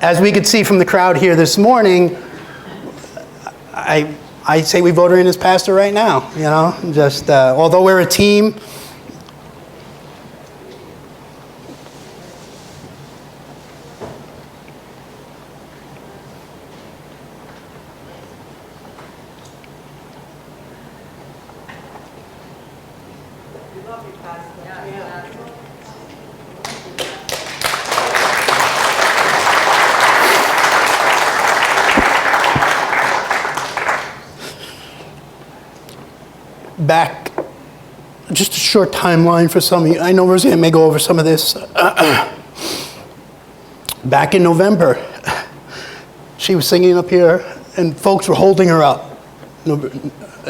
as we could see from the crowd here this morning, I say we vote her in as pastor right now, you know, just, although we're a team. Back, just a short timeline for some of you. I know Roseann may go over some of this. Back in November, she was singing up here, and folks were holding her up.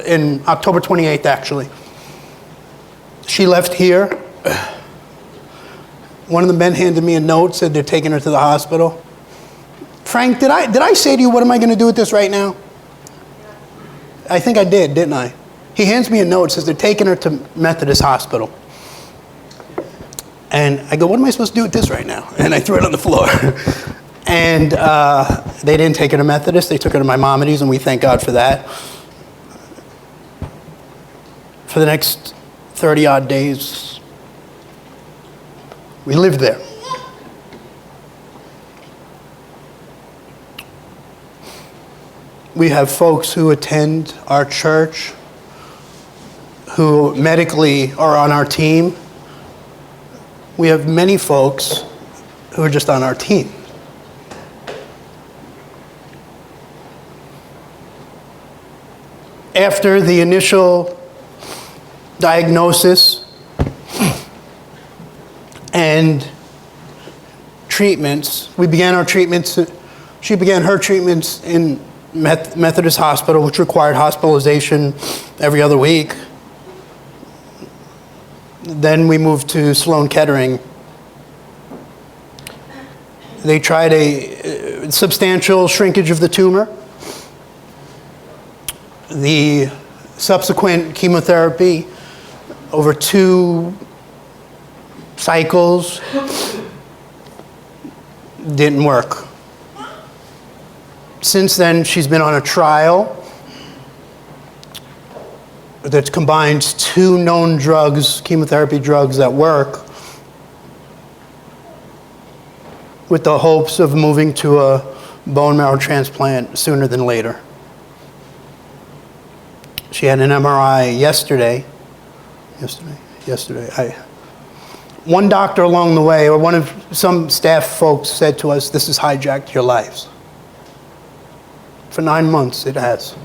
In October 28th, actually. She left here. One of the men handed me a note, said they're taking her to the hospital. Frank, did I say to you, what am I going to do with this right now? I think I did, didn't I? He hands me a note, says they're taking her to Methodist Hospital. And I go, what am I supposed to do with this right now? And I threw it on the floor. And they didn't take her to Methodist. They took her to Maimonides, and we thank God for that. For the next 30-odd days, we lived there. We have folks who attend our church who medically are on our team. We have many folks who are just on our team. After the initial diagnosis and treatments, we began our treatments. She began her treatments in Methodist Hospital, which required hospitalization every other week. Then we moved to Sloan Kettering. They tried a substantial shrinkage of the tumor. The subsequent chemotherapy over 2 cycles didn't work. Since then, she's been on a trial that combines 2 known drugs, chemotherapy drugs that work, with the hopes of moving to a bone marrow transplant sooner than later. She had an MRI yesterday. One doctor along the way, or some staff folks said to us, this has hijacked your lives. For 9 months, it has.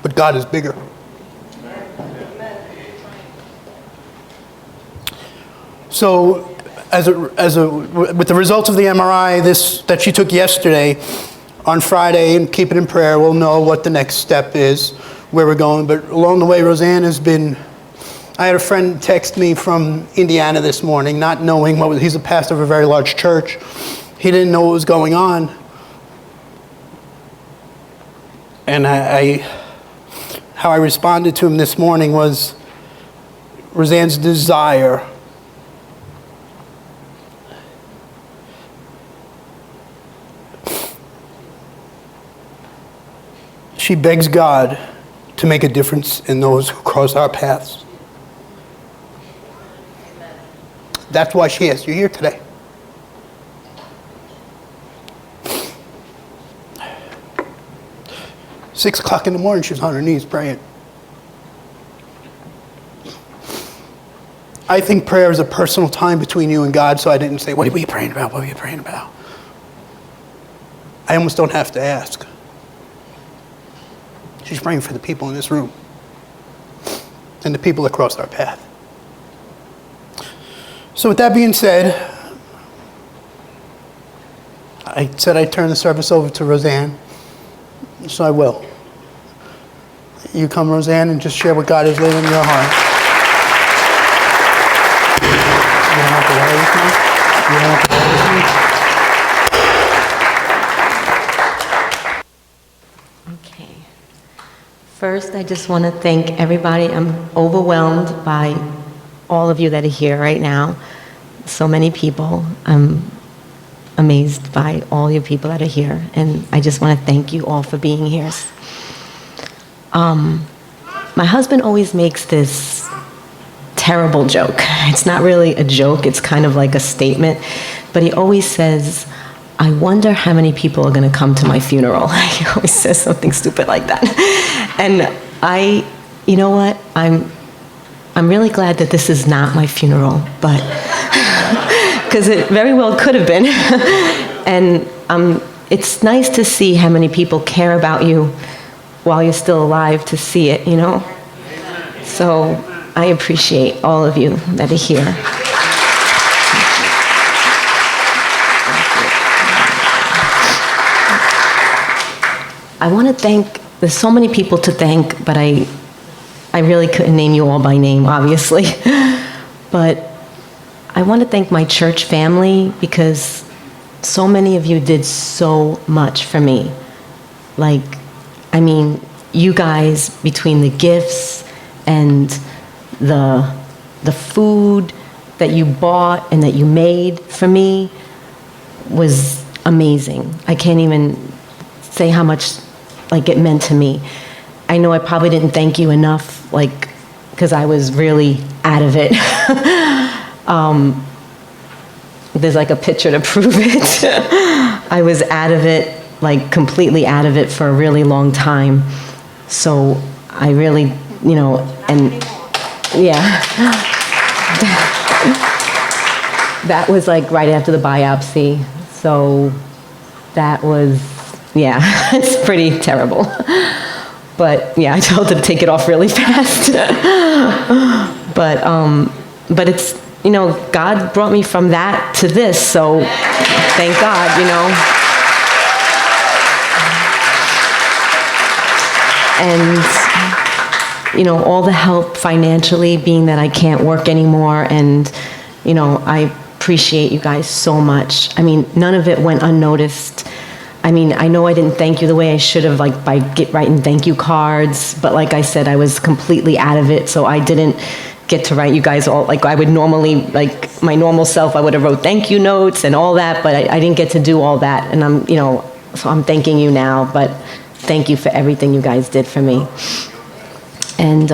But God is bigger. So, with the results of the MRI that she took yesterday, on Friday, and keep it in prayer, we'll know what the next step is, where we're going. But along the way, Roseann has been. I had a friend text me from Indiana this morning, not knowing he's a pastor of a very large church. He didn't know what was going on, and how I responded to him this morning was Roseann's desire she begs God to make a difference in those who cross our paths. That's why she asked you here today. Six o'clock in the morning, she was on her knees praying. I think prayer is a personal time between you and God, so I didn't say, what were you praying about? What were you praying about? I almost don't have to ask. She's praying for the people in this room and the people that crossed our path. So with that being said, I said I'd turn the service over to Roseann, so I will. You come, Roseann, and just share what God has laid in your heart. You don't have to worry with me. You don't have to worry with me. Okay. First, I just want to thank everybody. I'm overwhelmed by all of you that are here right now. so many people. I'm amazed by all your people that are here, and I just want to thank you all for being here. My husband always makes this terrible joke. It's not really a joke, it's kind of like a statement, but he always says, I wonder how many people are going to come to my funeral. He always says something stupid like that. And you know what? I'm really glad that this is not my funeral, but because it very well could have been. And it's nice to see how many people care about you while you're still alive, to see it, you know? So I appreciate all of you that are here. I want to thank, there's so many people to thank, but I really couldn't name you all by name, obviously. But I want to thank my church family, because so many of you did so much for me. Like, I mean, you guys, between the gifts and the food that you bought and that you made for me was amazing. I can't even say how much, like, it meant to me. I know I probably didn't thank you enough, like, because I was really out of it. There's like a picture to prove it. I was out of it, like completely out of it for a really long time. So I really, you know, and yeah. That was like right after the biopsy. So that was, yeah, it's pretty terrible. But yeah, I told her to take it off really fast. But it's, you know, God brought me from that to this, so thank God, you know. And, you know, all the help financially, being that I can't work anymore, and, you know, I appreciate you guys so much. I mean, none of it went unnoticed. I mean, I know I didn't thank you the way I should have, like by writing thank you cards, but like I said, I was completely out of it, so I didn't get to write you guys all, like I would normally, like my normal self, I would have wrote thank you notes and all that, but I didn't get to do all that, and I'm, you know, so I'm thanking you now, but thank you for everything you guys did for me. And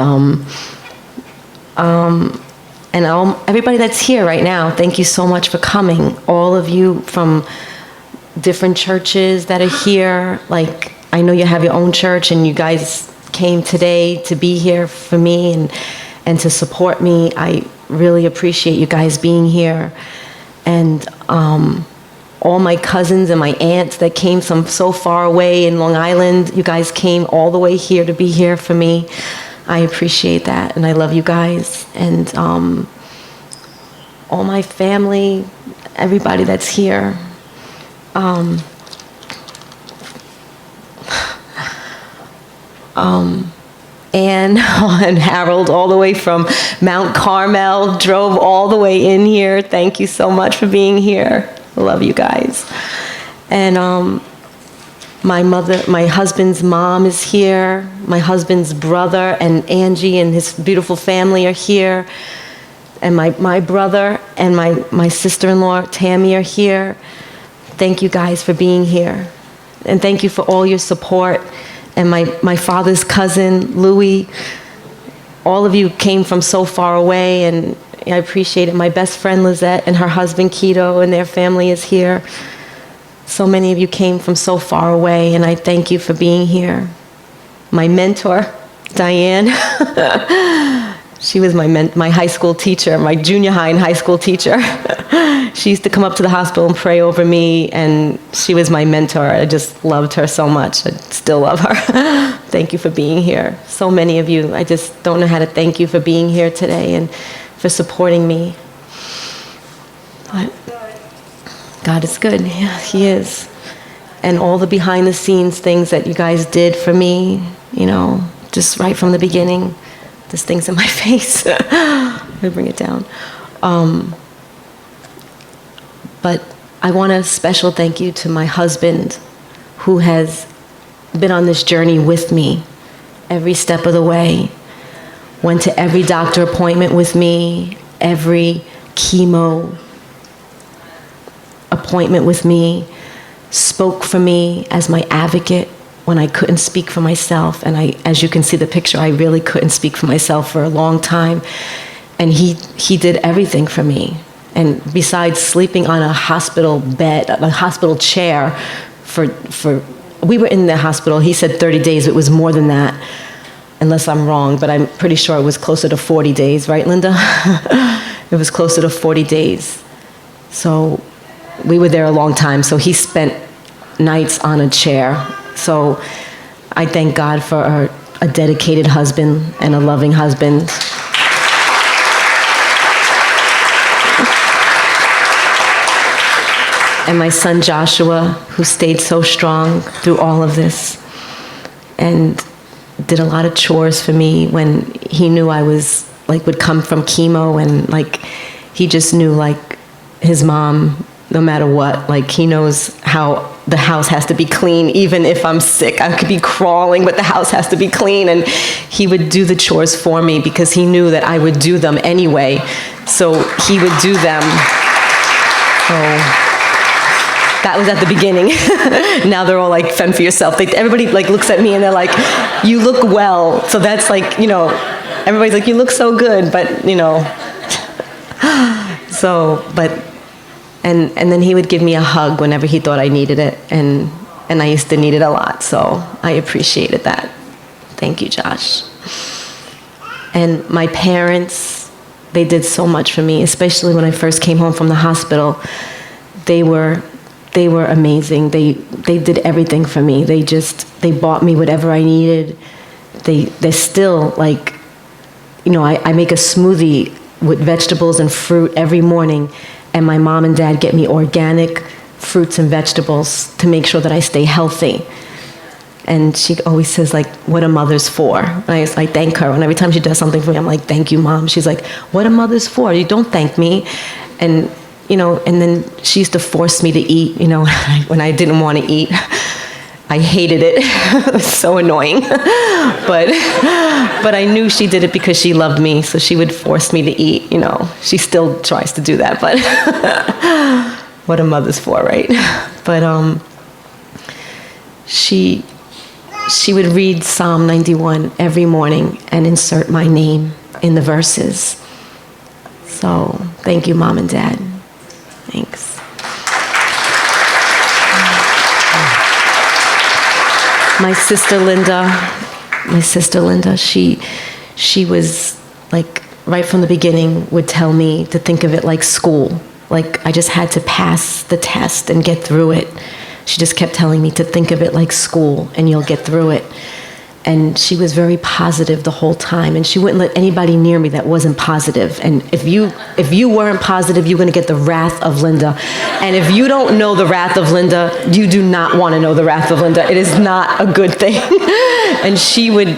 everybody that's here right now, thank you so much for coming. All of you from different churches that are here, like I know you have your own church, and you guys came today to be here for me and to support me. I really appreciate you guys being here. And all my cousins and my aunts that came from so far away in Long Island, you guys came all the way here to be here for me. I appreciate that, and I love you guys. And all my family, everybody that's here. Anne and Harold, all the way from Mount Carmel, drove all the way in here. Thank you so much for being here. I love you guys. And my husband's mom is here. My husband's brother and Angie and his beautiful family are here. And my brother and my sister-in-law, Tammy, are here. Thank you guys for being here. And thank you for all your support. And my father's cousin, Louie, all of you came from so far away, and I appreciate it. My best friend, Lizette, and her husband, Keto, and their family is here. So many of you came from so far away, and I thank you for being here. My mentor, Diane, she was my high school teacher, my junior high and high school teacher. She used to come up to the hospital and pray over me, and she was my mentor. I just loved her so much. I still love her. Thank you for being here. So many of you, I just don't know how to thank you for being here today and for supporting me. But God is good. Yeah, He is. And all the behind the scenes things that you guys did for me, you know, just right from the beginning. There's things in my face. Let me bring it down. But I want a special thank you to my husband, who has been on this journey with me every step of the way. Went to every doctor appointment with me, every chemo, appointment with me, spoke for me as my advocate when I couldn't speak for myself. And as you can see the picture, I really couldn't speak for myself for a long time. And he did everything for me. And besides sleeping on a hospital bed, a hospital chair we were in the hospital, he said 30 days, it was more than that, unless I'm wrong, but I'm pretty sure it was closer to 40 days, right, Linda? It was closer to 40 days. So we were there a long time, so he spent nights on a chair. So I thank God for a dedicated husband and a loving husband. And my son Joshua, who stayed so strong through all of this and did a lot of chores for me when he knew I was, would come from chemo, and he just knew his mom, no matter what, he knows how the house has to be clean. Even if I'm sick, I could be crawling, but the house has to be clean. And he would do the chores for me because he knew that I would do them anyway. So he would do them. So that was at the beginning. Now they're all fend for yourself. Everybody looks at me and they're like, you look well. So that's everybody's like, you look so good, but so, but, and then he would give me a hug whenever he thought I needed it. And I used to need it a lot. So I appreciated that. Thank you, Josh. And my parents, they did so much for me, especially when I first came home from the hospital. They were amazing. They did everything for me. They bought me whatever I needed. They're still I make a smoothie with vegetables and fruit every morning, and my mom and dad get me organic fruits and vegetables to make sure that I stay healthy. And she always says, what are mothers for? And I thank her. And every time she does something for me, I'm like, thank you, Mom. She's like, what are mothers for? You don't thank me. And and then she used to force me to eat, when I didn't want to eat. I hated it. It was so annoying. But I knew she did it because she loved me, so she would force me to eat, She still tries to do that, but what a mother's for, right? But she would read Psalm 91 every morning and insert my name in the verses. So thank you, Mom and Dad. Thanks. My sister Linda, she was right from the beginning would tell me to think of it like school. I just had to pass the test and get through it. She just kept telling me to think of it like school and you'll get through it. And she was very positive the whole time, and she wouldn't let anybody near me that wasn't positive. And if you weren't positive, you're going to get the wrath of Linda. And if you don't know the wrath of Linda, you do not want to know the wrath of Linda. It is not a good thing. And she would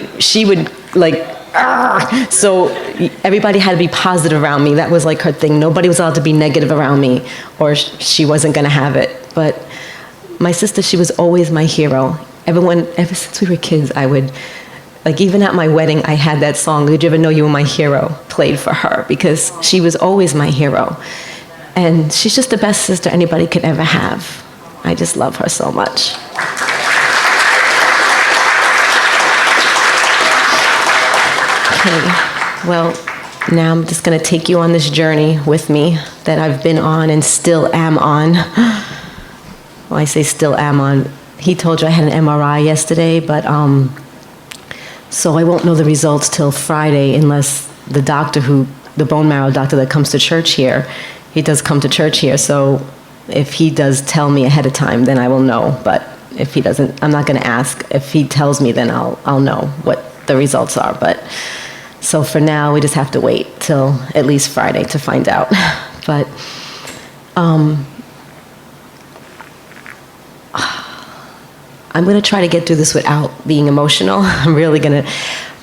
so everybody had to be positive around me. That was her thing. Nobody was allowed to be negative around me, or she wasn't going to have it. But my sister, she was always my hero. Ever since we were kids, I would, even at my wedding, I had that song, Did You Ever Know You Were My Hero, played for her, because she was always my hero. And she's just the best sister anybody could ever have. I just love her so much. Okay, well, now I'm just going to take you on this journey with me that I've been on and still am on. Well, I say still am on. He told you I had an MRI yesterday, but so I won't know the results till Friday unless the bone marrow doctor that comes to church here, he does come to church here. So if he does tell me ahead of time, then I will know. But if he doesn't, I'm not going to ask. If he tells me, then I'll know what the results are. But so for now, we just have to wait till at least Friday to find out. But I'm going to try to get through this without being emotional. I'm really going to.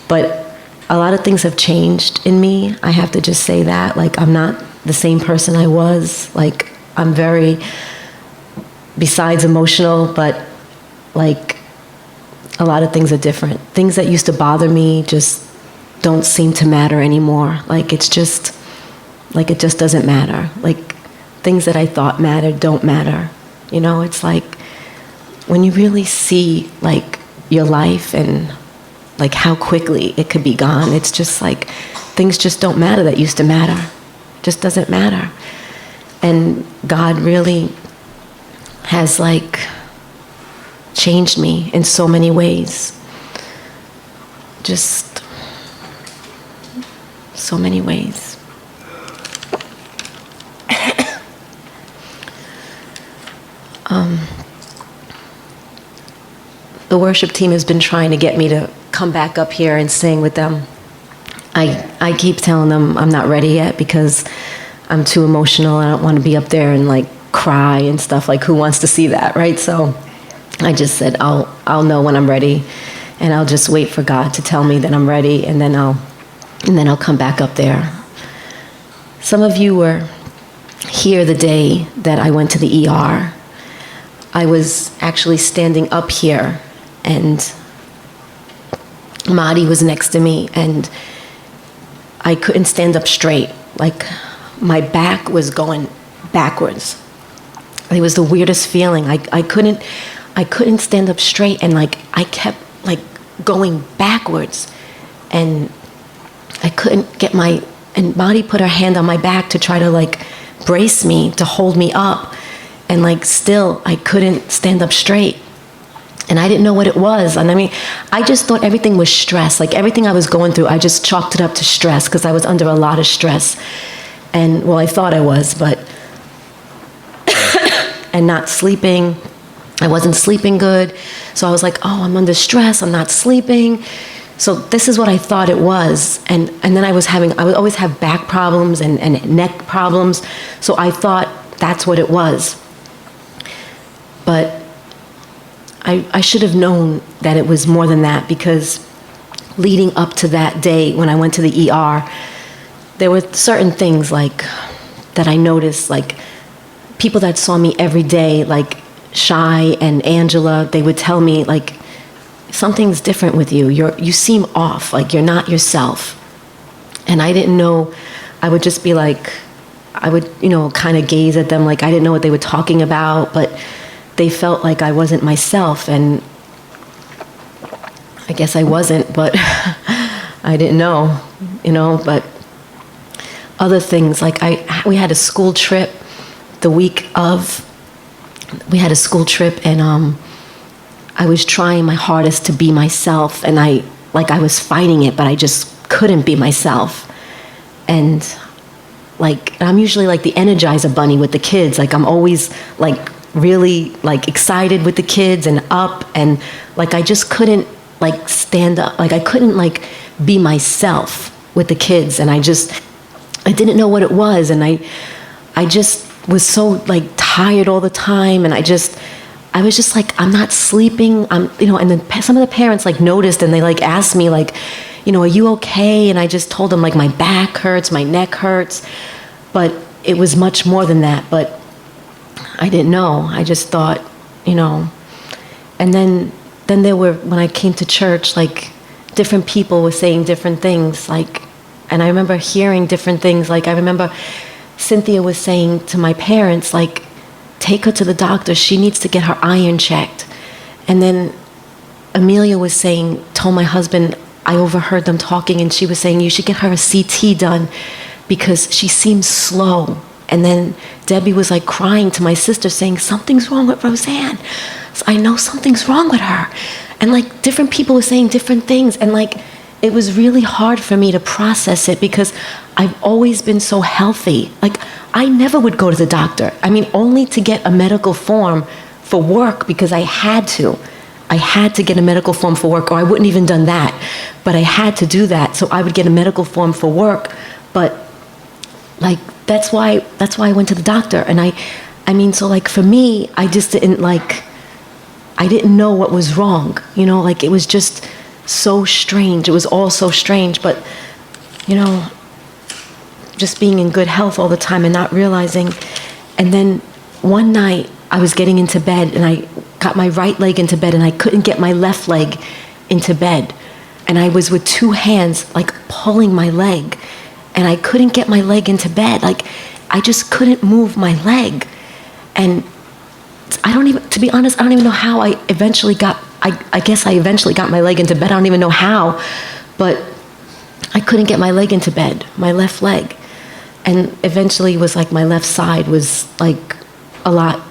But a lot of things have changed in me. I have to just say that. I'm not the same person I was. I'm very, besides emotional, but a lot of things are different. Things that used to bother me just don't seem to matter anymore. It just doesn't matter. things that I thought mattered don't matter. You know, it's like when you really see like your life and like how quickly it could be gone, it's just like things just don't matter that used to matter. Just doesn't matter. And God really has like changed me in so many ways. Just so many ways. The worship team has been trying to get me to come back up here and sing with them. I keep telling them I'm not ready yet because I'm too emotional. I don't want to be up there and like cry and stuff. Like, who wants to see that, right? So I just said I'll know when I'm ready, and I'll just wait for God to tell me that I'm ready, and then I'll come back up there. Some of you were here the day that I went to the ER. I was actually standing up here, and Marty was next to me, and I couldn't stand up straight. Like, my back was going backwards. It was the weirdest feeling. I couldn't stand up straight, and like I kept like going backwards, and I couldn't get and Marty put her hand on my back to try to like brace me, to hold me up, and like still I couldn't stand up straight. And I didn't know what it was. And I mean, I just thought everything was stress. Like everything I was going through, I just chalked it up to stress because I was under a lot of stress. And well, I thought I was, but, and not sleeping. I wasn't sleeping good. So I was like, oh, I'm under stress, I'm not sleeping. So this is what I thought it was. And then I would always have back problems and neck problems. So I thought that's what it was. But I should have known that it was more than that, because leading up to that day when I went to the ER, there were certain things like that I noticed, like people that saw me every day, like Shy and Angela, they would tell me like, something's different with you. You seem off, like you're not yourself. And I didn't know. I would just be like, I would, kind of gaze at them like I didn't know what they were talking about, but they felt like I wasn't myself, and I guess I wasn't, but I didn't know, but other things, like we had a school trip the week of, and I was trying my hardest to be myself, and I was fighting it, but I just couldn't be myself. And like, I'm usually like the Energizer bunny with the kids. Like, I'm always like really like excited with the kids and up, and like I just couldn't like stand up. Like I couldn't like be myself with the kids, and I didn't know what it was, and I just was so like tired all the time, and I was just like, I'm not sleeping. And then some of the parents like noticed, and they like asked me like, are you okay? And I just told them like my back hurts, my neck hurts, but it was much more than that. But I didn't know. I just thought, and then there were, when I came to church, like different people were saying different things, like, and I remember hearing different things. Like I remember Cynthia was saying to my parents, like, take her to the doctor. She needs to get her iron checked. And then Amelia was told my husband, I overheard them talking, and she was saying, you should get her a CT done because she seems slow. And then Debbie was like crying to my sister saying, something's wrong with Roseann. So I know something's wrong with her. And like different people were saying different things. And like, it was really hard for me to process it because I've always been so healthy. Like I never would go to the doctor. I mean, only to get a medical form for work because I had to. I had to get a medical form for work, or I wouldn't even done that. But I had to do that. So I would get a medical form for work. But like, that's why I went to the doctor. And I mean, so like for me, I just didn't I didn't know what was wrong. Like it was just so strange. It was all so strange. But, just being in good health all the time and not realizing. And then one night I was getting into bed, and I got my right leg into bed, and I couldn't get my left leg into bed. And I was with two hands like pulling my leg, and I couldn't get my leg into bed. Like I just couldn't move my leg. And to be honest, I don't even know how I eventually I guess I eventually got my leg into bed. I don't even know how, but I couldn't get my leg into bed, my left leg. And eventually it was like my left side was like a lot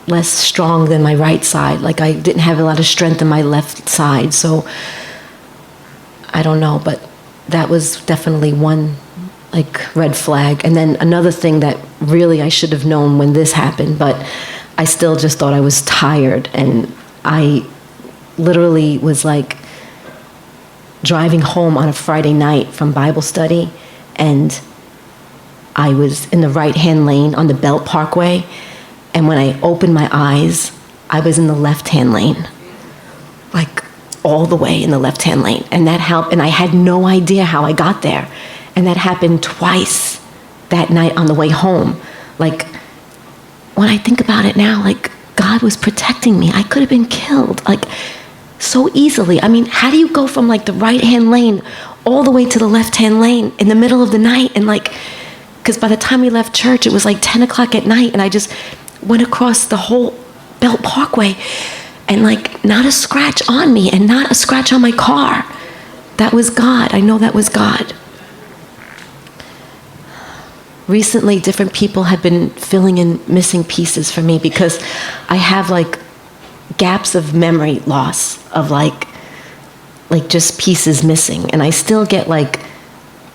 less strong than my right side. Like I didn't have a lot of strength in my left side. So I don't know, but that was definitely one like red flag. And then another thing that really I should have known when this happened, but I still just thought I was tired. And I literally was like driving home on a Friday night from Bible study, and I was in the right-hand lane on the Belt Parkway, and when I opened my eyes, I was in the left-hand lane, like all the way in the left-hand lane. And that helped, and I had no idea how I got there. And that happened twice that night on the way home. Like, when I think about it now, like, God was protecting me. I could have been killed, like, so easily. I mean, how do you go from, like, the right-hand lane all the way to the left-hand lane in the middle of the night? And, like, because by the time we left church, it was, like, 10 o'clock at night, and I just went across the whole Belt Parkway, and, like, not a scratch on me and not a scratch on my car. That was God. I know that was God. Recently, different people have been filling in missing pieces for me because I have like gaps of memory loss of like just pieces missing. And I still get like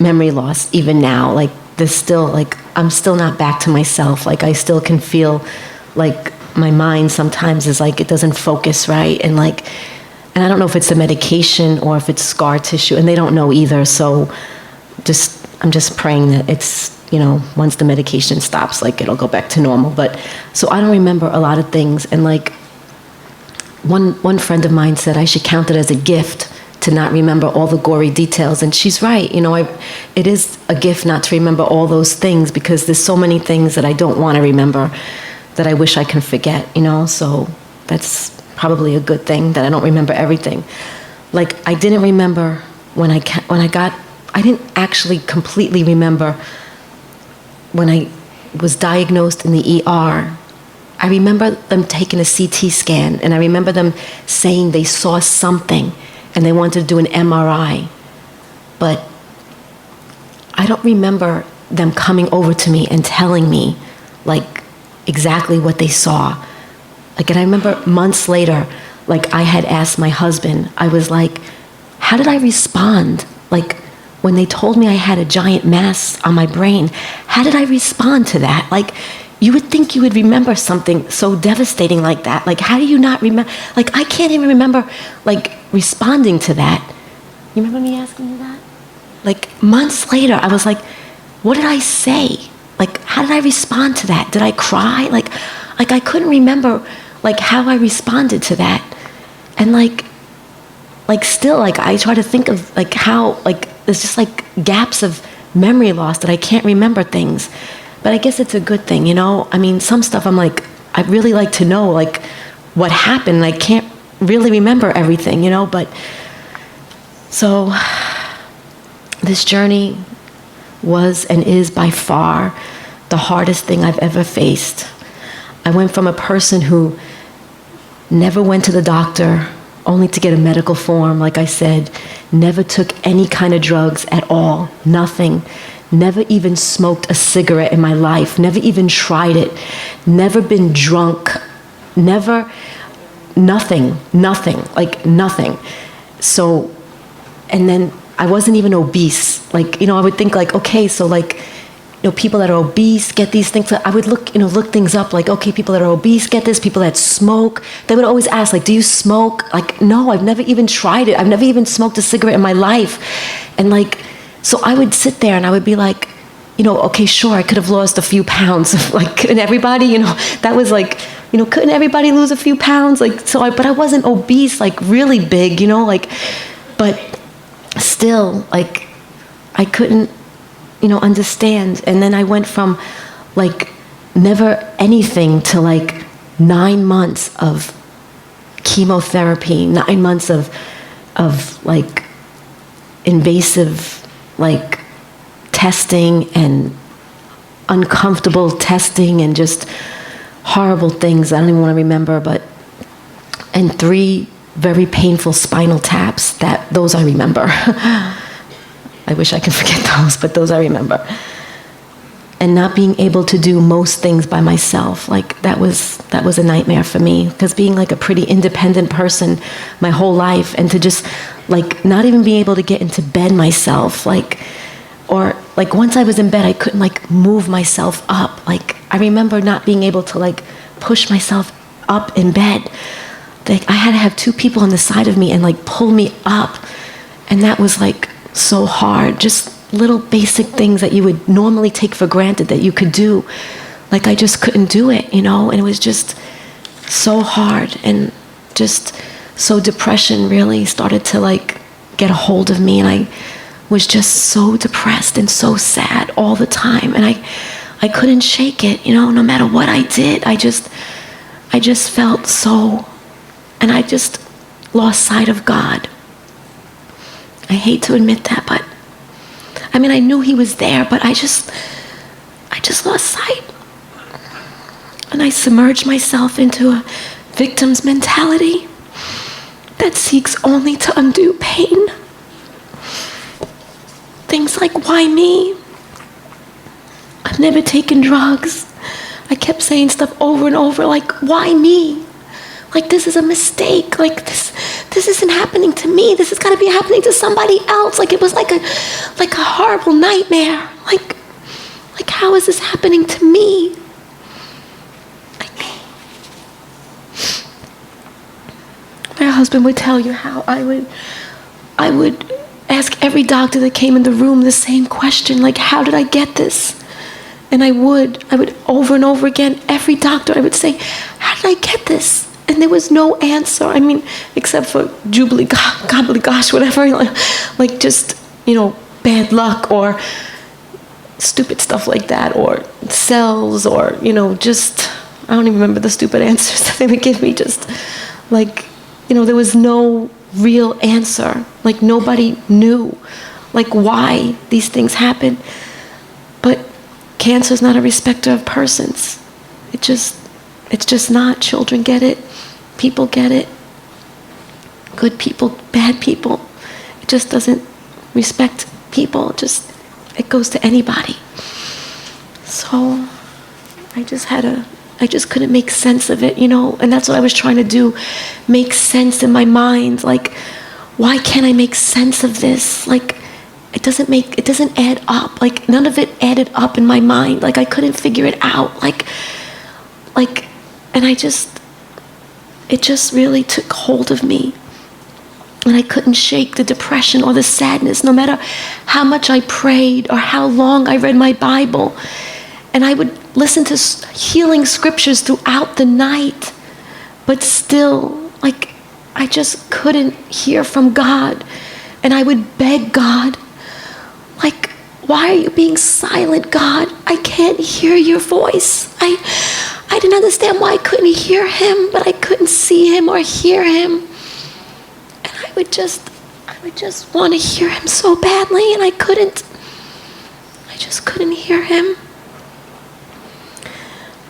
memory loss even now. Like there's still like, I'm still not back to myself. Like I still can feel like my mind sometimes is like, it doesn't focus right. And like, and I don't know if it's the medication or if it's scar tissue, and they don't know either. So I'm just praying that it's, you know, once the medication stops, like it'll go back to normal. But so I don't remember a lot of things. And like one friend of mine said I should count it as a gift to not remember all the gory details. And she's right. You know, it is a gift not to remember all those things because there's so many things that I don't want to remember that I wish I can forget, you know? So that's probably a good thing that I don't remember everything. Like I didn't remember I didn't actually completely remember when I was diagnosed in the ER. I remember them taking a CT scan, and I remember them saying they saw something and they wanted to do an MRI. But I don't remember them coming over to me and telling me like exactly what they saw. Like, and I remember months later, like I had asked my husband, I was like, how did I respond? Like when they told me I had a giant mass on my brain, how did I respond to that? Like, you would think you would remember something so devastating like that. Like, how do you not remember? Like, I can't even remember, like, responding to that. You remember me asking you that? Like, months later, I was like, what did I say? Like, how did I respond to that? Did I cry? Like I couldn't remember, like, how I responded to that. And, like still, like, I try to think of, like, how, like, there's just, like, gaps of memory loss that I can't remember things. But I guess it's a good thing, you know? I mean, some stuff I'm like, I'd really like to know, like, what happened. I can't really remember everything, you know? But, so, this journey was and is by far the hardest thing I've ever faced. I went from a person who never went to the doctor, only to get a medical form, like I said, never took any kind of drugs at all, nothing. Never even smoked a cigarette in my life, never even tried it, never been drunk, never, nothing, like nothing. So, and then I wasn't even obese. Like, you know, I would think like, okay, so like, you know, people that are obese get these things. I would look things up like, okay, people that are obese get this, people that smoke. They would always ask, like, do you smoke? Like, no, I've never even tried it. I've never even smoked a cigarette in my life. And like, so I would sit there and I would be like, you know, okay, sure, I could have lost a few pounds. Like, couldn't everybody, you know, that was like, you know, couldn't everybody lose a few pounds? Like, so but I wasn't obese, like really big, you know, like, but still, like, I couldn't, you know, understand. And then I went from like never anything to like 9 months of chemotherapy, 9 months of like invasive like testing and uncomfortable testing and just horrible things I don't even want to remember, and 3 very painful spinal taps, those I remember. I wish I could forget those, but those I remember. And not being able to do most things by myself, like that was a nightmare for me, because being like a pretty independent person my whole life, and to just like not even be able to get into bed myself, or once I was in bed I couldn't like move myself up. Like I remember not being able to like push myself up in bed. Like I had to have 2 people on the side of me and like pull me up, and that was like so hard. Just little basic things that you would normally take for granted that you could do. Like I just couldn't do it, and it was just so hard, and just so depression really started to like get a hold of me, and I was just so depressed and so sad all the time, and I couldn't shake it, no matter what I did. I just felt so, and I just lost sight of God. I hate to admit that, but I mean, I knew he was there, but I just lost sight. And I submerged myself into a victim's mentality that seeks only to undo pain. Things like, why me? I've never taken drugs. I kept saying stuff over and over like, why me? Like, this is a mistake. Like, this isn't happening to me. This has got to be happening to somebody else. Like, it was like a horrible nightmare. Like how is this happening to me? My husband would tell you how I would ask every doctor that came in the room the same question, like, how did I get this? And I would over and over again, every doctor, I would say, how did I get this? And there was no answer. I mean, except for jubilee, gobbly gosh, whatever, like just, bad luck or stupid stuff like that, or cells, or, just, I don't even remember the stupid answers that they would give me, just like, there was no real answer. Like nobody knew, like why these things happen. But cancer is not a respecter of persons. It's just not. Children get it. People get it. Good people, bad people. It just doesn't respect people. It goes to anybody. So I just couldn't make sense of it, and that's what I was trying to do, make sense in my mind. Like, why can't I make sense of this? Like, it doesn't add up. Like, none of it added up in my mind. Like, I couldn't figure it out. And it just really took hold of me. And I couldn't shake the depression or the sadness, no matter how much I prayed or how long I read my Bible. And I would listen to healing scriptures throughout the night, but still, I just couldn't hear from God. And I would beg God, why are you being silent, God? I can't hear your voice. I didn't understand why I couldn't hear him, but I couldn't see him or hear him. And I would just want to hear him so badly, and I just couldn't hear him.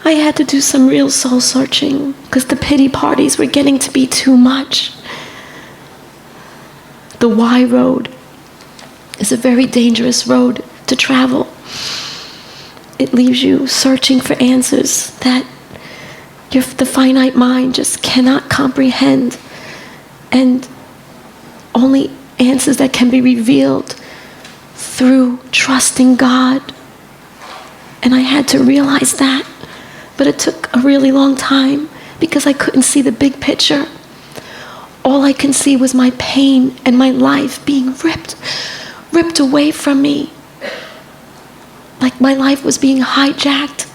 I had to do some real soul searching because the pity parties were getting to be too much. The Y road is a very dangerous road to travel. It leaves you searching for answers that the finite mind just cannot comprehend, and only answers that can be revealed through trusting God. And I had to realize that. But it took a really long time because I couldn't see the big picture. All I could see was my pain and my life being ripped away from me. Like my life was being hijacked,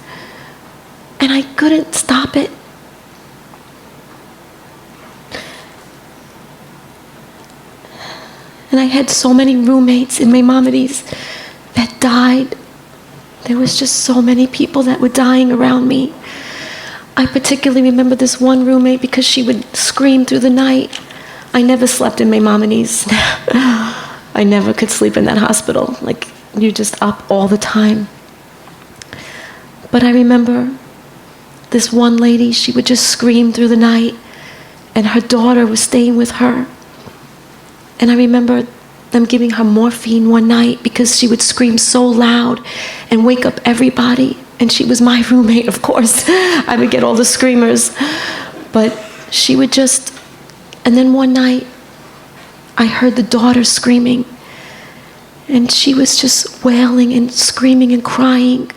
and I couldn't stop it. And I had so many roommates in Maimonides that died. There was just so many people that were dying around me. I particularly remember this one roommate because she would scream through the night. I never slept in Maimonides. I never could sleep in that hospital. Like, you're just up all the time. But I remember this one lady, she would just scream through the night, and her daughter was staying with her. And I remember them giving her morphine one night because she would scream so loud and wake up everybody. And she was my roommate, of course. I would get all the screamers. But she would just, and then one night, I heard the daughter screaming. And she was just wailing and screaming and crying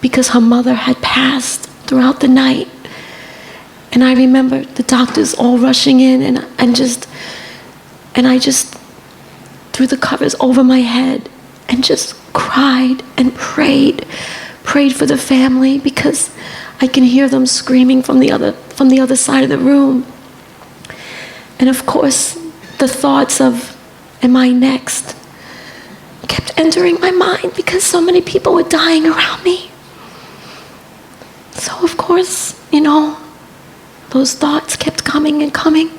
because her mother had passed throughout the night. And I remember the doctors all rushing in, and I just threw the covers over my head and just cried and prayed for the family, because I can hear them screaming from the other side of the room. And of course, the thoughts of, am I next, kept entering my mind because so many people were dying around me. So of course, those thoughts kept coming and coming.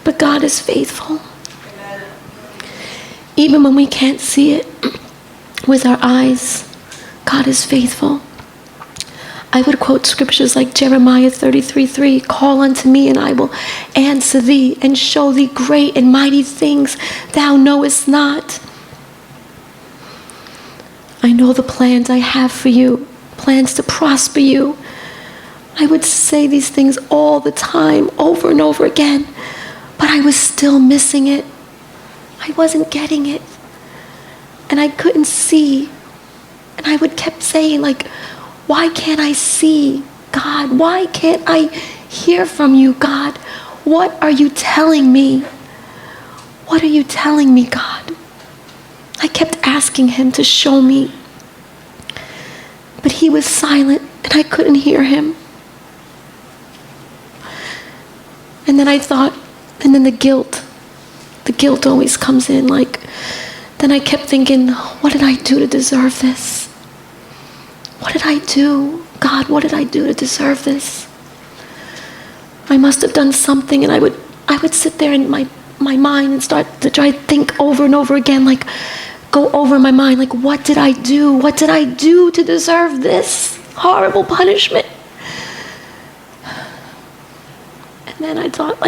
But God is faithful. Even when we can't see it with our eyes, God is faithful. I would quote scriptures like Jeremiah 33:3, call unto me and I will answer thee and show thee great and mighty things thou knowest not. I know the plans I have for you, plans to prosper you. I would say these things all the time, over and over again, but I was still missing it. I wasn't getting it. And I couldn't see. And I would kept saying, why can't I see, God? Why can't I hear from you, God? What are you telling me? What are you telling me, God? I kept asking him to show me. But he was silent and I couldn't hear him. And then I thought, and then the guilt always comes in. Then I kept thinking, what did I do to deserve this? What did I do? God, what did I do to deserve this? I must have done something. And I would sit there in my mind and start to try to think over and over again, go over my mind, what did I do? What did I do to deserve this horrible punishment? And then I thought,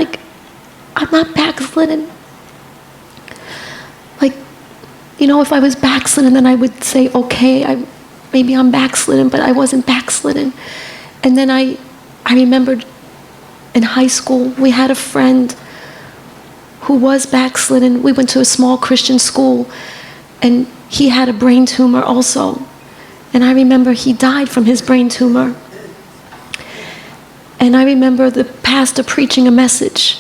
I'm not backslidden. If I was backslidden, then I would say, okay, maybe I'm backslidden, but I wasn't backslidden. And then I remembered in high school, we had a friend who was backslidden. We went to a small Christian school, and he had a brain tumor also. And I remember he died from his brain tumor. And I remember the pastor preaching a message.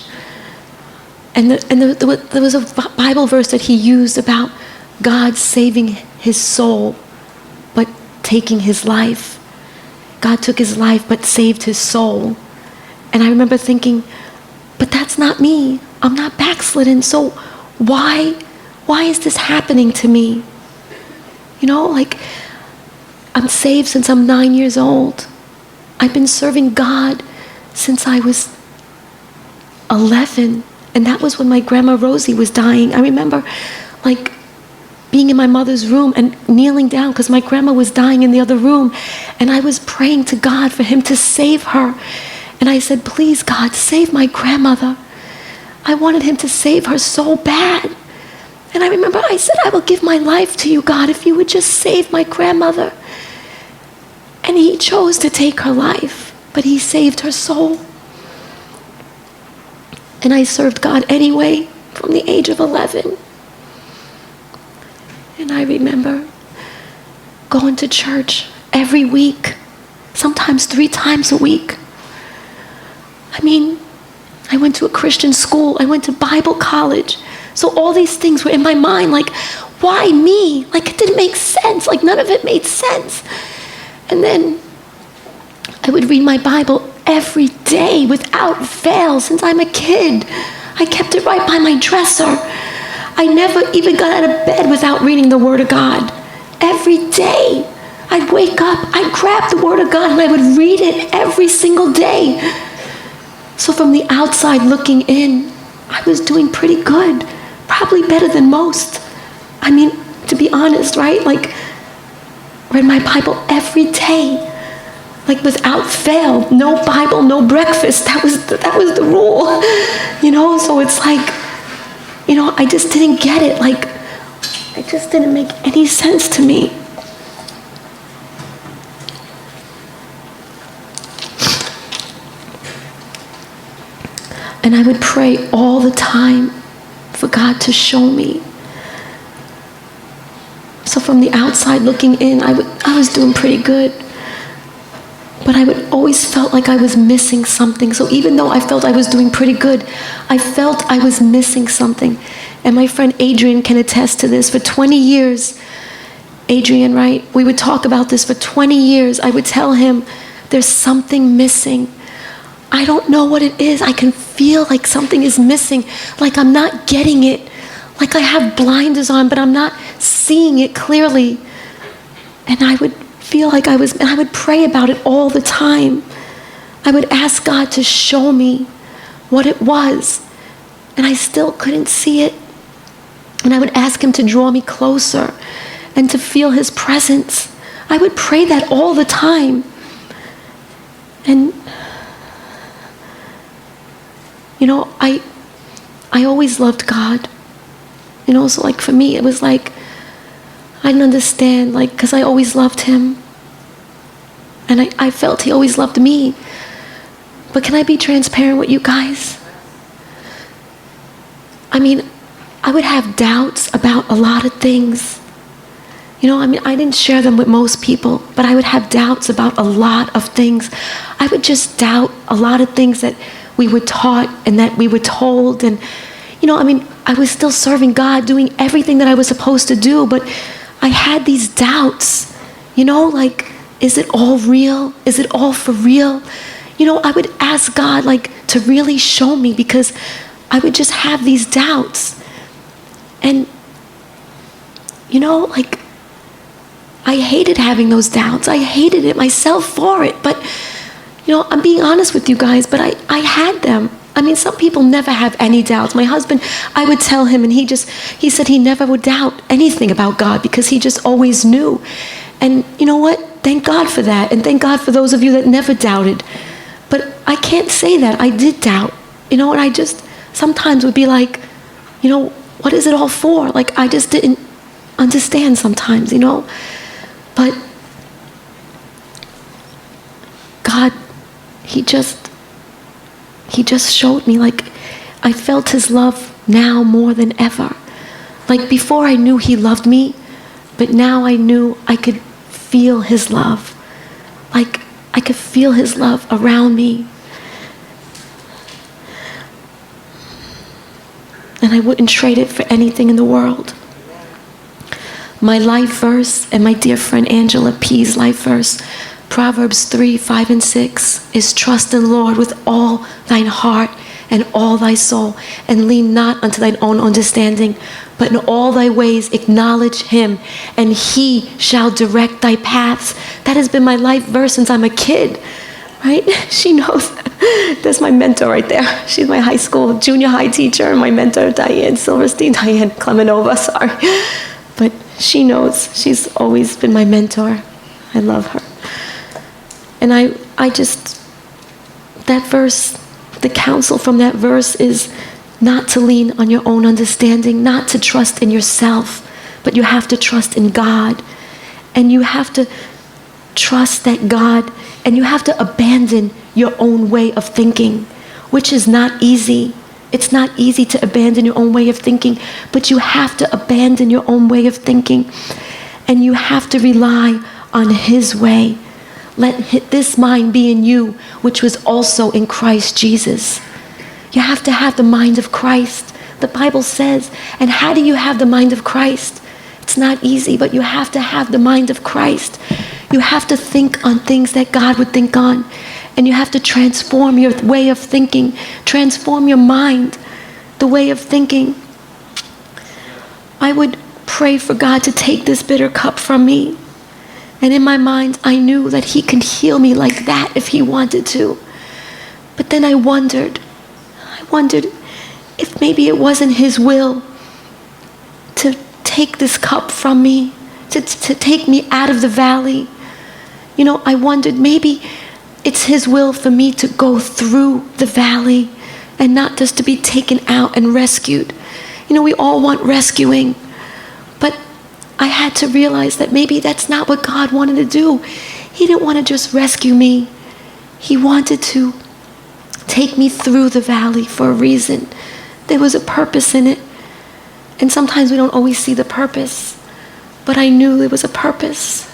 And there was a Bible verse that he used about God saving his soul, but taking his life. God took his life, but saved his soul. And I remember thinking, but that's not me. I'm not backslidden. So why is this happening to me? I'm saved since I'm 9 years old. I've been serving God since I was 11. And that was when my grandma Rosie was dying. I remember being in my mother's room and kneeling down because my grandma was dying in the other room. And I was praying to God for him to save her. And I said, please, God, save my grandmother. I wanted him to save her so bad. And I remember I said, I will give my life to you, God, if you would just save my grandmother. And he chose to take her life, but he saved her soul. And I served God anyway from the age of 11. And I remember going to church every week, sometimes 3 times a week. I went to a Christian school. I went to Bible college. So all these things were in my mind, why me? It didn't make sense. None of it made sense. And then I would read my Bible every day without fail since I'm a kid. I kept it right by my dresser. I never even got out of bed without reading the Word of God. Every day, I'd wake up, I'd grab the Word of God, and I would read it every single day. So from the outside looking in, I was doing pretty good, probably better than most. To be honest, right? read my Bible every day, like without fail. No Bible, no breakfast. That was the rule, So it's like, I just didn't get it. Like, it just didn't make any sense to me. And I would pray all the time for God to show me. So from the outside looking in, I was doing pretty good. But I would always felt like I was missing something. So even though I felt I was doing pretty good, I felt I was missing something. And my friend Adrian can attest to this. For 20 years, Adrian, right? We would talk about this for 20 years. I would tell him, there's something missing. I don't know what it is. I can feel like something is missing. Like I'm not getting it. Like I have blinders on, but I'm not seeing it clearly. And I would feel like and I would pray about it all the time. I would ask God to show me what it was. And I still couldn't see it. And I would ask him to draw me closer and to feel his presence. I would pray that all the time. And I always loved God. So like for me, it was like, I didn't understand, like, because I always loved him. And I felt he always loved me. But can I be transparent with you guys? I would have doubts about a lot of things. I didn't share them with most people, but I would have doubts about a lot of things. I would just doubt a lot of things that we were taught and that we were told. And, I was still serving God, doing everything that I was supposed to do, but I had these doubts, like, is it all real? Is it all for real? I would ask God, like, to really show me, because I would just have these doubts. And, like, I hated having those doubts. I hated it myself for it. But, I'm being honest with you guys, but I had them. Some people never have any doubts. My husband, I would tell him, and he said he never would doubt anything about God because he just always knew. And you know what? Thank God for that. And thank God for those of you that never doubted. But I can't say that. I did doubt. And I just sometimes would be like, what is it all for? Like, I just didn't understand sometimes, But God, He just showed me, like, I felt his love now more than ever. Like, before I knew he loved me, but now I knew I could feel his love. Like, I could feel his love around me. And I wouldn't trade it for anything in the world. My life verse, and my dear friend Angela P's life verse, Proverbs 3:5-6, is trust in the Lord with all thine heart and all thy soul, and lean not unto thine own understanding, but in all thy ways acknowledge him, and he shall direct thy paths. That has been my life verse since I'm a kid, right? She knows. That's my mentor right there. She's my high school, junior high teacher, and my mentor, Diane Klemenova, sorry. But she knows. She's always been my mentor. I love her. And I just, that verse, the counsel from that verse is not to lean on your own understanding, not to trust in yourself, but you have to trust in God. And you have to trust that God, and you have to abandon your own way of thinking, which is not easy. It's not easy to abandon your own way of thinking, but you have to abandon your own way of thinking. And you have to rely on his way. Let this mind be in you, which was also in Christ Jesus. You have to have the mind of Christ. The Bible says, and how do you have the mind of Christ? It's not easy, but you have to have the mind of Christ. You have to think on things that God would think on. And you have to transform your way of thinking, transform your mind, the way of thinking. I would pray for God to take this bitter cup from me. And in my mind, I knew that he could heal me like that if he wanted to. But then I wondered if maybe it wasn't his will to take this cup from me to take me out of the valley. You know, I wondered, maybe it's his will for me to go through the valley and not just to be taken out and rescued. You know, we all want rescuing, but I had to realize that maybe that's not what God wanted to do. He didn't want to just rescue me. He wanted to take me through the valley for a reason. There was a purpose in it. And sometimes we don't always see the purpose, but I knew there was a purpose.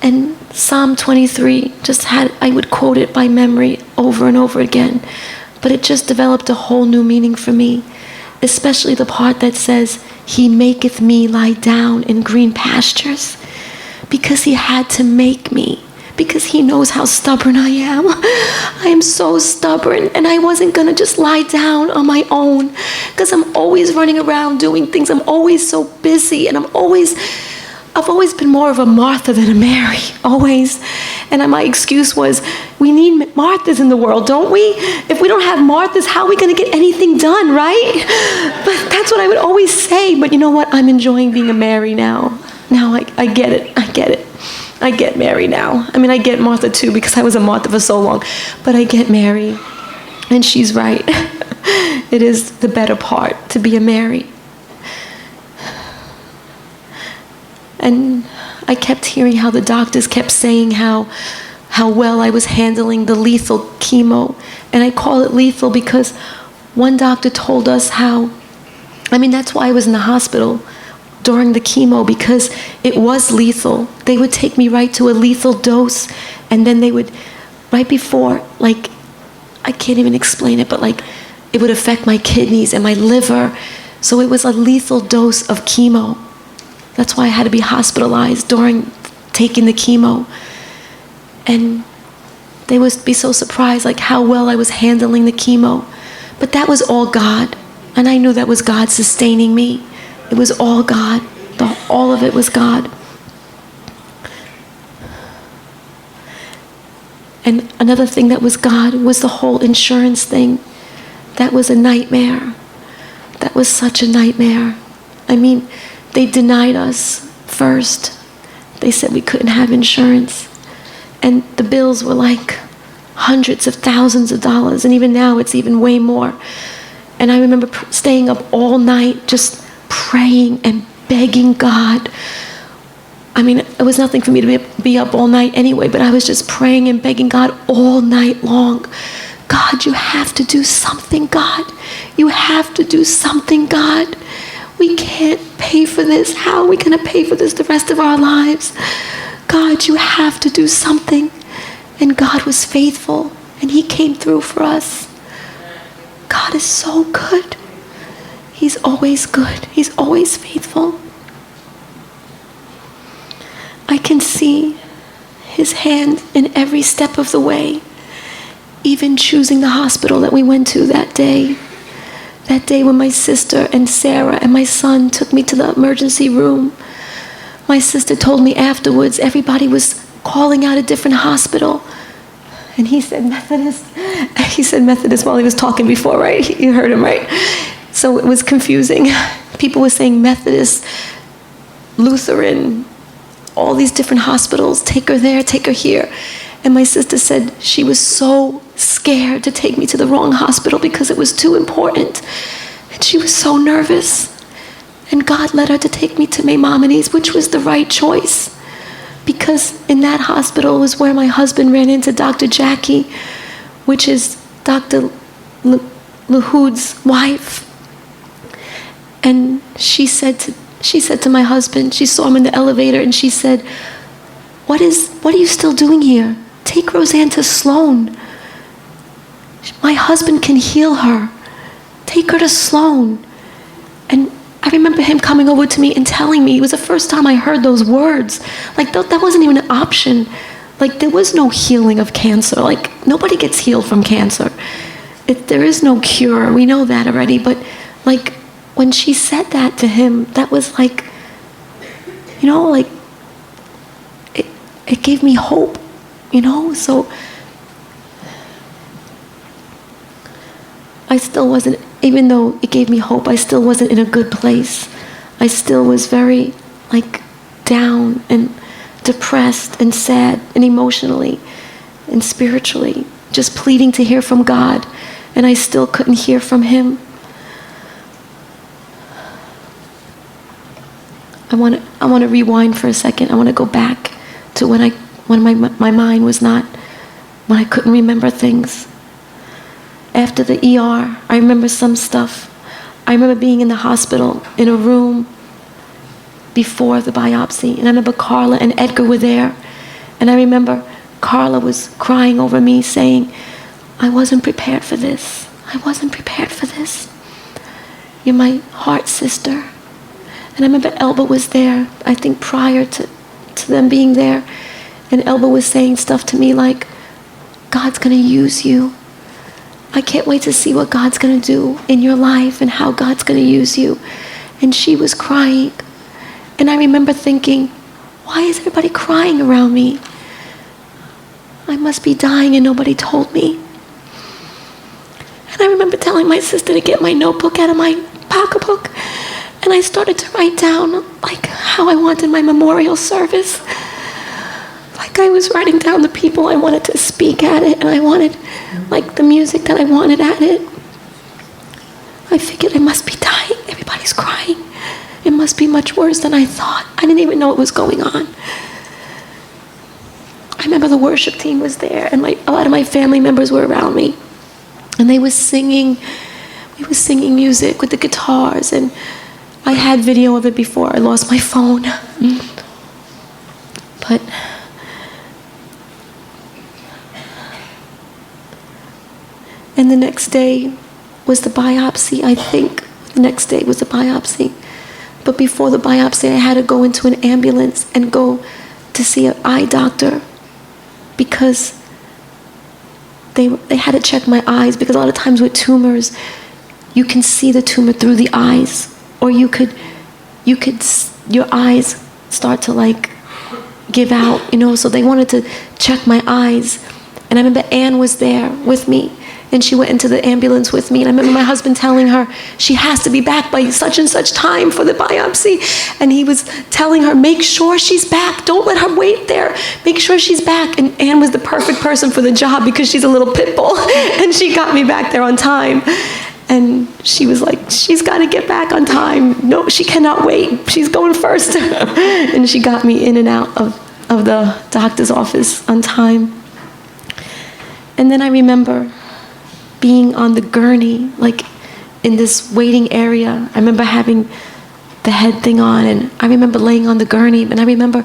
And Psalm 23 I would quote it by memory over and over again, but it just developed a whole new meaning for me, especially the part that says, He maketh me lie down in green pastures, because He had to make me, because He knows how stubborn I am. I am so stubborn, and I wasn't going to just lie down on my own, because I'm always running around doing things. I'm always so busy, and I've always been more of a Martha than a Mary, always. And my excuse was, we need Marthas in the world, don't we? If we don't have Marthas, how are we going to get anything done, right? But that's what I would always say. But you know what? I'm enjoying being a Mary now. Now I get it. I get it. I get Mary now. I mean, I get Martha too, because I was a Martha for so long. But I get Mary. And she's right. It is the better part to be a Mary. And I kept hearing how the doctors kept saying how well I was handling the lethal chemo. And I call it lethal because one doctor told us that's why I was in the hospital during the chemo, because it was lethal. They would take me right to a lethal dose, and then they would, right before, like, I can't even explain it, but like, it would affect my kidneys and my liver. So it was a lethal dose of chemo. That's why I had to be hospitalized during taking the chemo. And they would be so surprised, like how well I was handling the chemo. But that was all God. And I knew that was God sustaining me. It was all God. All of it was God. And another thing that was God was the whole insurance thing. That was a nightmare. That was such a nightmare. I mean, they denied us first. They said we couldn't have insurance. And the bills were like hundreds of thousands of dollars. And even now, it's even way more. And I remember staying up all night just praying and begging God. I mean, it was nothing for me to be up all night anyway, but I was just praying and begging God all night long. God, you have to do something, God. You have to do something, God. We can't pay for this. How are we going to pay for this the rest of our lives? God, you have to do something. And God was faithful, and He came through for us. God is so good. He's always good. He's always faithful. I can see His hand in every step of the way, even choosing the hospital that we went to that day. That day when my sister and Sarah and my son took me to the emergency room, my sister told me afterwards everybody was calling out a different hospital. And he said Methodist. He said Methodist while he was talking before, right? You heard him, right? So it was confusing. People were saying Methodist, Lutheran, all these different hospitals. Take her there, take her here. And my sister said she was so scared to take me to the wrong hospital because it was too important. And she was so nervous. And God led her to take me to Maimonides, which was the right choice. Because in that hospital was where my husband ran into Dr. Jackie, which is Dr. Lahoud's wife. And she said to my husband, she saw him in the elevator, and she said, what are you still doing here? Take Roseann to Sloan. My husband can heal her. Take her to Sloan. And I remember him coming over to me and telling me, it was the first time I heard those words. Like, that wasn't even an option. Like, there was no healing of cancer. Like, nobody gets healed from cancer. There is no cure. We know that already. But, like, when she said that to him, that was like, you know, like, it gave me hope, you know? So I still wasn't, even though it gave me hope, I still wasn't in a good place. I still was very, like, down and depressed and sad and emotionally and spiritually, just pleading to hear from God, and I still couldn't hear from him. I want to rewind for a second. I want to go back to when my mind was not, when I couldn't remember things. After the ER, I remember some stuff. I remember being in the hospital in a room before the biopsy, and I remember Carla and Edgar were there, and I remember Carla was crying over me saying, I wasn't prepared for this. I wasn't prepared for this. You're my heart sister. And I remember Elba was there, I think prior to them being there, and Elba was saying stuff to me like, God's gonna use you. I can't wait to see what God's gonna do in your life and how God's gonna use you. And she was crying. And I remember thinking, why is everybody crying around me? I must be dying and nobody told me. And I remember telling my sister to get my notebook out of my pocketbook, and I started to write down like how I wanted my memorial service. Like I was writing down the people I wanted to speak at it, and I wanted like the music that I wanted at it. I figured I must be dying. Everybody's crying. It must be much worse than I thought. I didn't even know what was going on. I remember the worship team was there, and a lot of my family members were around me. And they were singing, we were singing music with the guitars, and I had video of it before I lost my phone. But and the next day was the biopsy, I think. The next day was the biopsy. But before the biopsy, I had to go into an ambulance and go to see an eye doctor because they had to check my eyes, because a lot of times with tumors, you can see the tumor through the eyes, or your eyes start to like give out, so they wanted to check my eyes. And I remember Anne was there with me, and she went into the ambulance with me, and I remember my husband telling her she has to be back by such and such time for the biopsy, and he was telling her, make sure she's back, don't let her wait there, make sure she's back. And Anne was the perfect person for the job because she's a little pit bull, and she got me back there on time. And she was like, she's got to get back on time. No, she cannot wait. She's going first. And she got me in and out of the doctor's office on time. And then I remember being on the gurney, like in this waiting area. I remember having the head thing on, and I remember laying on the gurney, and I remember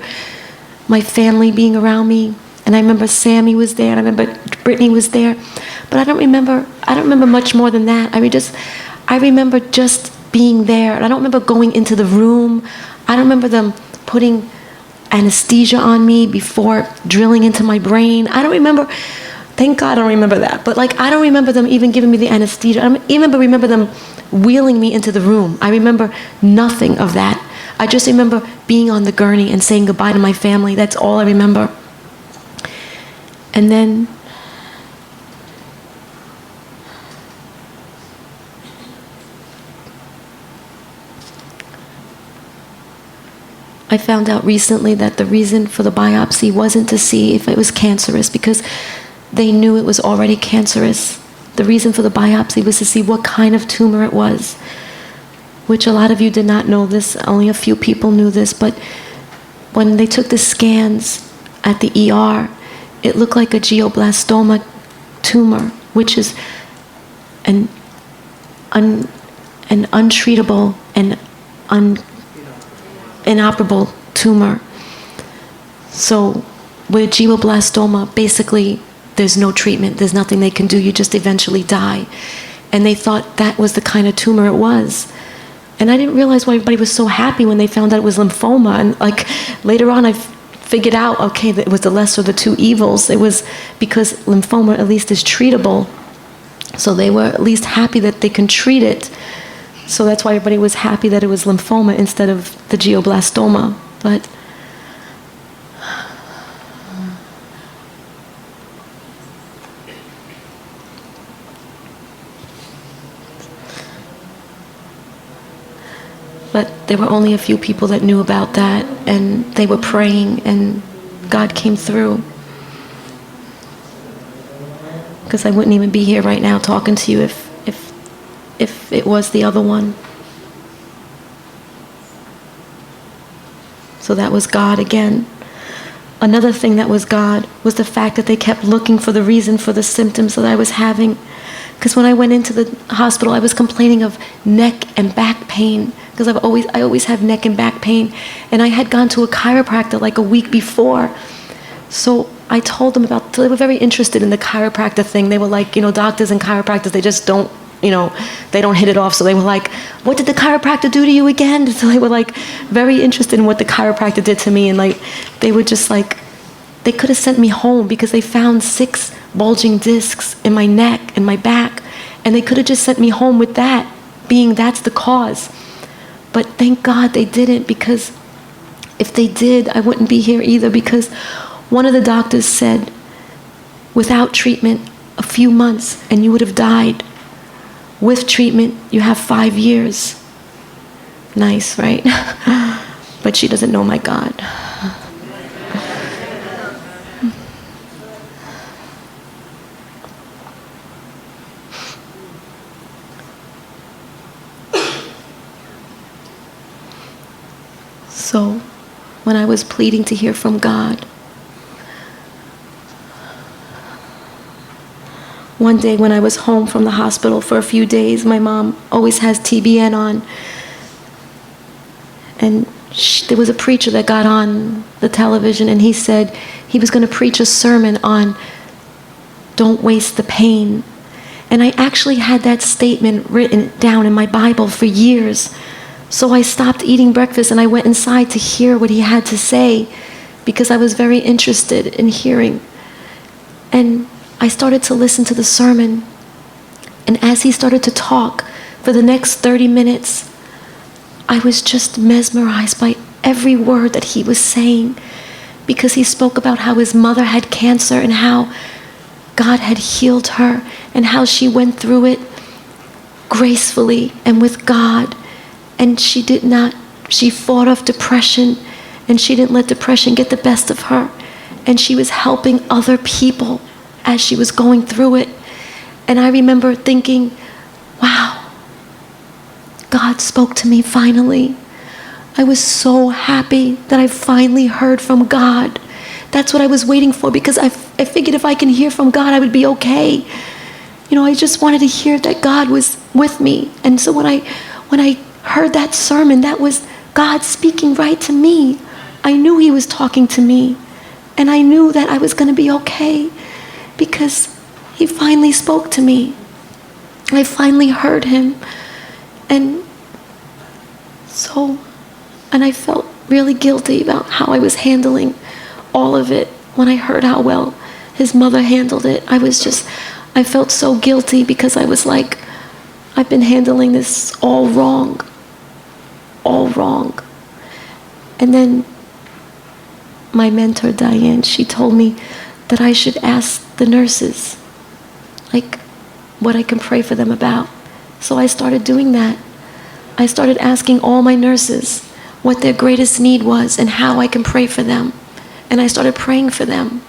my family being around me, and I remember Sammy was there, and I remember Brittany was there, but I don't remember much more than that. I remember just being there, and I don't remember going into the room. I don't remember them putting anesthesia on me before drilling into my brain. I don't remember. Thank God I don't remember that. But I don't remember them even giving me the anesthesia. I don't even remember them wheeling me into the room. I remember nothing of that. I just remember being on the gurney and saying goodbye to my family. That's all I remember. And then I found out recently that the reason for the biopsy wasn't to see if it was cancerous, because they knew it was already cancerous. The reason for the biopsy was to see what kind of tumor it was, which a lot of you did not know this. Only a few people knew this, but when they took the scans at the ER, it looked like a glioblastoma tumor, which is an untreatable and inoperable tumor. So with glioblastoma, basically, there's no treatment, there's nothing they can do, you just eventually die. And they thought that was the kind of tumor it was. And I didn't realize why everybody was so happy when they found out it was lymphoma. And later on I figured out, okay, that it was the lesser of the two evils. It was because lymphoma at least is treatable. So they were at least happy that they can treat it. So that's why everybody was happy that it was lymphoma instead of the glioblastoma. But there were only a few people that knew about that, and they were praying, and God came through. Because I wouldn't even be here right now talking to you if it was the other one. So that was God again. Another thing that was God was the fact that they kept looking for the reason for the symptoms that I was having. Because when I went into the hospital, I was complaining of neck and back pain, because I always have neck and back pain, and I had gone to a chiropractor like a week before. So I told them about, so they were very interested in the chiropractor thing. They were like, doctors and chiropractors, they just don't, they don't hit it off. So they were like, what did the chiropractor do to you again? So they were like very interested in what the chiropractor did to me. And like, they were just like, they could have sent me home because they found 6 bulging discs in my neck and my back. And they could have just sent me home with that, being that's the cause. But thank God they didn't, because if they did, I wouldn't be here either, because one of the doctors said, without treatment, a few months and you would have died. With treatment, you have 5 years. Nice, right? But she doesn't know my God. So, when I was pleading to hear from God, one day when I was home from the hospital for a few days, my mom always has TBN on. And there was a preacher that got on the television, and he said he was going to preach a sermon on don't waste the pain. And I actually had that statement written down in my Bible for years. So I stopped eating breakfast and I went inside to hear what he had to say, because I was very interested in hearing. And I started to listen to the sermon, and as he started to talk for the next 30 minutes, I was just mesmerized by every word that he was saying, because he spoke about how his mother had cancer and how God had healed her and how she went through it gracefully and with God, and she fought off depression, and she didn't let depression get the best of her, and she was helping other people as she was going through it. And I remember thinking, wow, God spoke to me finally. I was so happy that I finally heard from God. That's what I was waiting for, because I figured if I can hear from God, I would be okay. I just wanted to hear that God was with me. And so when I heard that sermon, that was God speaking right to me. I knew he was talking to me, and I knew that I was going to be okay, because he finally spoke to me. I finally heard him. And I felt really guilty about how I was handling all of it. When I heard how well his mother handled it, I felt so guilty, because I was like, I've been handling this all wrong. All wrong. And then my mentor, Diane, she told me that I should ask the nurses, like, what I can pray for them about. So I started doing that. I started asking all my nurses what their greatest need was and how I can pray for them. And I started praying for them.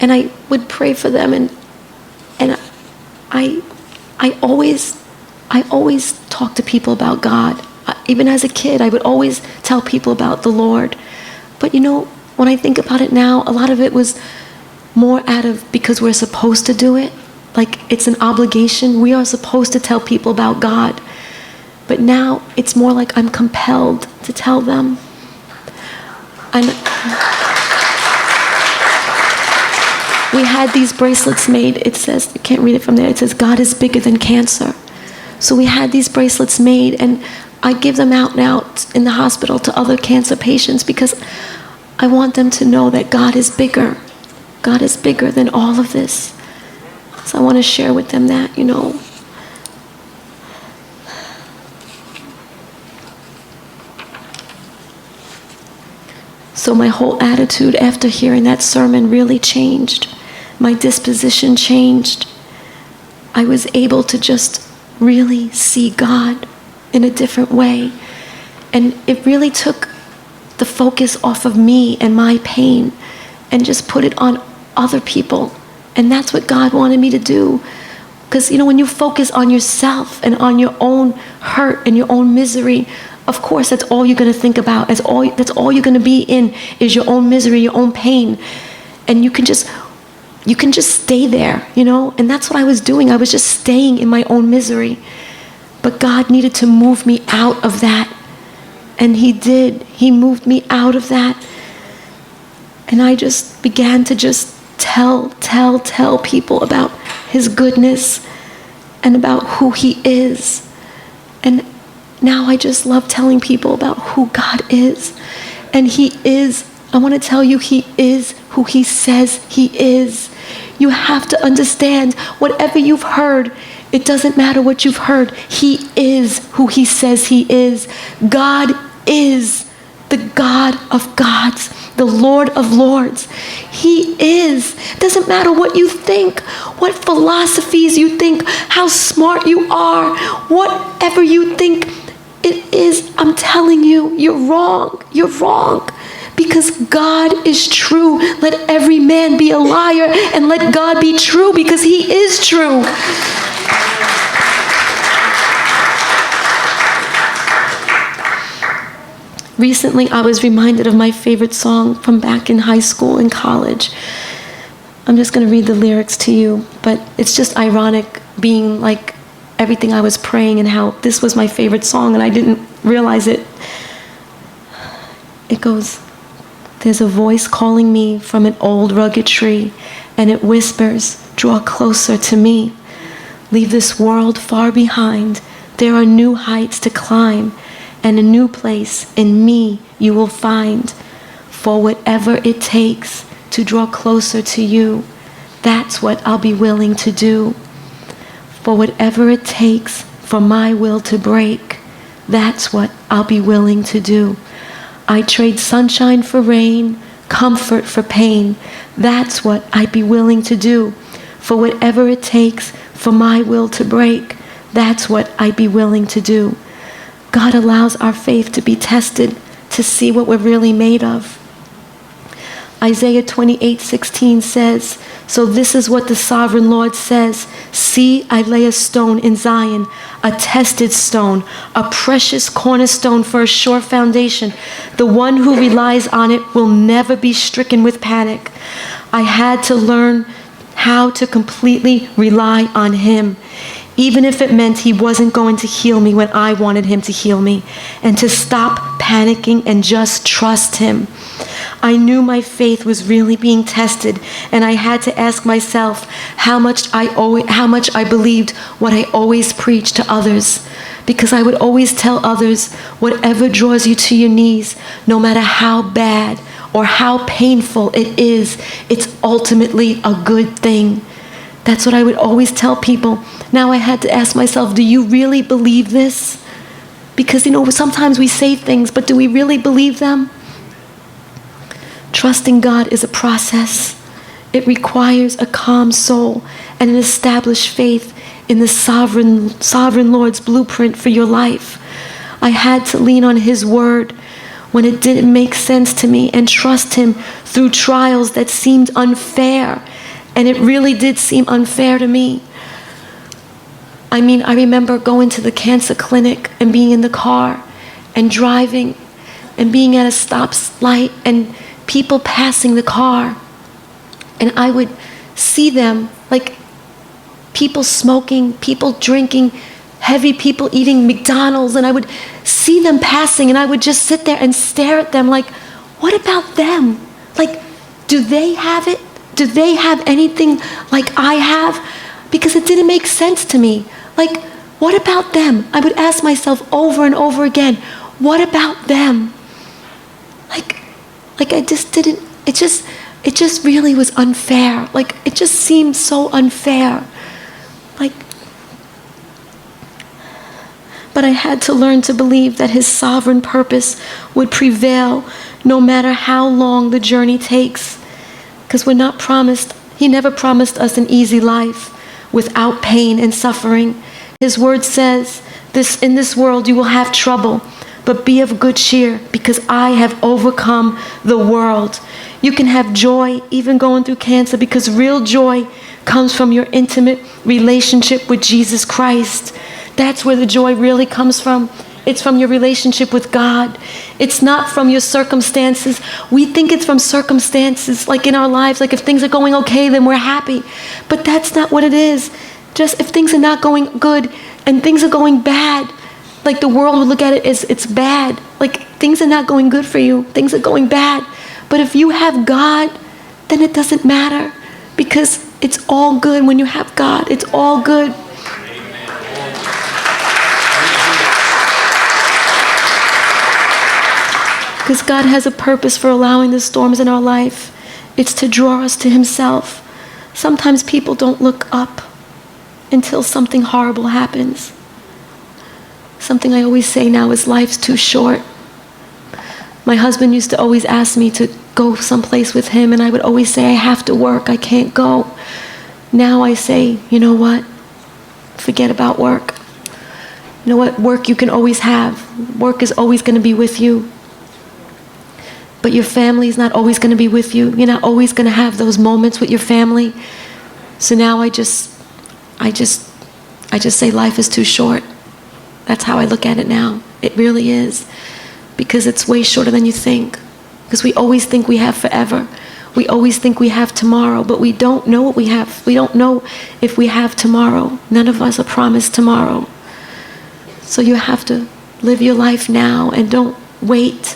And I would pray for them, and I always talk to people about God. Even as a kid, I would always tell people about the Lord. But when I think about it now, a lot of it was more because we're supposed to do it. Like, it's an obligation. We are supposed to tell people about God. But now it's more like I'm compelled to tell them. And we had these bracelets made. It says, you can't read it from there. It says, God is bigger than cancer. So we had these bracelets made, and I give them out now in the hospital to other cancer patients, because I want them to know that God is bigger. God is bigger than all of this. So I want to share with them that, So my whole attitude after hearing that sermon really changed. My disposition changed. I was able to just really see God in a different way. And it really took the focus off of me and my pain and just put it on other people. And that's what God wanted me to do. Because, when you focus on yourself and on your own hurt and your own misery, of course, that's all you're going to think about. That's all you're going to be in is your own misery, your own pain. And you can just stay there, And that's what I was doing. I was just staying in my own misery. But God needed to move me out of that. And He did. He moved me out of that. And I just began to just tell people about His goodness and about who He is. And now I just love telling people about who God is. And He is, I want to tell you, He is who He says He is. You have to understand, whatever you've heard, it doesn't matter what you've heard. He is who He says He is. God is the God of gods, the Lord of lords. He is. Doesn't matter what you think, what philosophies you think, how smart you are, whatever you think it is, I'm telling you, you're wrong. You're wrong. Because God is true. Let every man be a liar and let God be true, because He is true. Recently, I was reminded of my favorite song from back in high school and college. I'm just going to read the lyrics to you, but it's just ironic being like everything I was praying and how this was my favorite song and I didn't realize it. It goes, "There's a voice calling me from an old rugged tree, and it whispers, draw closer to me. Leave this world far behind. There are new heights to climb, and a new place in me you will find. For whatever it takes to draw closer to you, that's what I'll be willing to do. For whatever it takes for my will to break, that's what I'll be willing to do. I trade sunshine for rain, comfort for pain. That's what I'd be willing to do. For whatever it takes for my will to break, that's what I'd be willing to do." God allows our faith to be tested to see what we're really made of. Isaiah 28:16 says, "So this is what the sovereign Lord says, see, I lay a stone in Zion, a tested stone, a precious cornerstone for a sure foundation. The one who relies on it will never be stricken with panic." I had to learn how to completely rely on Him, even if it meant He wasn't going to heal me when I wanted Him to heal me, and to stop panicking and just trust Him. I knew my faith was really being tested, and I had to ask myself how much I believed what I always preached to others, because I would always tell others, whatever draws you to your knees, no matter how bad or how painful it is, it's ultimately a good thing. That's what I would always tell people. Now I had to ask myself, do you really believe this? Because, sometimes we say things, but do we really believe them? Trusting God is a process. It requires a calm soul and an established faith in the sovereign Lord's blueprint for your life. I had to lean on His word when it didn't make sense to me and trust Him through trials that seemed unfair. And it really did seem unfair to me. I remember going to the cancer clinic and being in the car and driving and being at a stoplight and people passing the car. And I would see them, like people smoking, people drinking, heavy people eating McDonald's, and I would see them passing and I would just sit there and stare at them like, what about them? Like, do they have it? Do they have anything like I have? Because it didn't make sense to me. Like, what about them? I would ask myself over and over again, what about them? Like I just didn't, it just really was unfair. Like, it just seemed so unfair. But I had to learn to believe that His sovereign purpose would prevail no matter how long the journey takes. Because we're not promised, He never promised us an easy life without pain and suffering. His word says, in this world you will have trouble, but be of good cheer, because I have overcome the world. You can have joy even going through cancer, because real joy comes from your intimate relationship with Jesus Christ. That's where the joy really comes from. It's from your relationship with God. It's not from your circumstances. We think it's from circumstances, like in our lives, like if things are going okay, then we're happy. But that's not what it is. Just if things are not going good and things are going bad, like the world would look at it as it's bad. Like things are not going good for you. Things are going bad. But if you have God, then it doesn't matter, because it's all good when you have God. It's all good. Because God has a purpose for allowing the storms in our life. It's to draw us to Himself. Sometimes people don't look up until something horrible happens. Something I always say now is, life's too short. My husband used to always ask me to go someplace with him, and I would always say, I have to work, I can't go. Now I say, you know what? Forget about work. You know what? Work you can always have. Work is always going to be with you. But your family is not always going to be with you. You're not always going to have those moments with your family. So now I just say life is too short. That's how I look at it now. It really is. Because it's way shorter than you think. Because we always think we have forever. We always think we have tomorrow, but we don't know what we have. We don't know if we have tomorrow. None of us are promised tomorrow. So you have to live your life now and don't wait.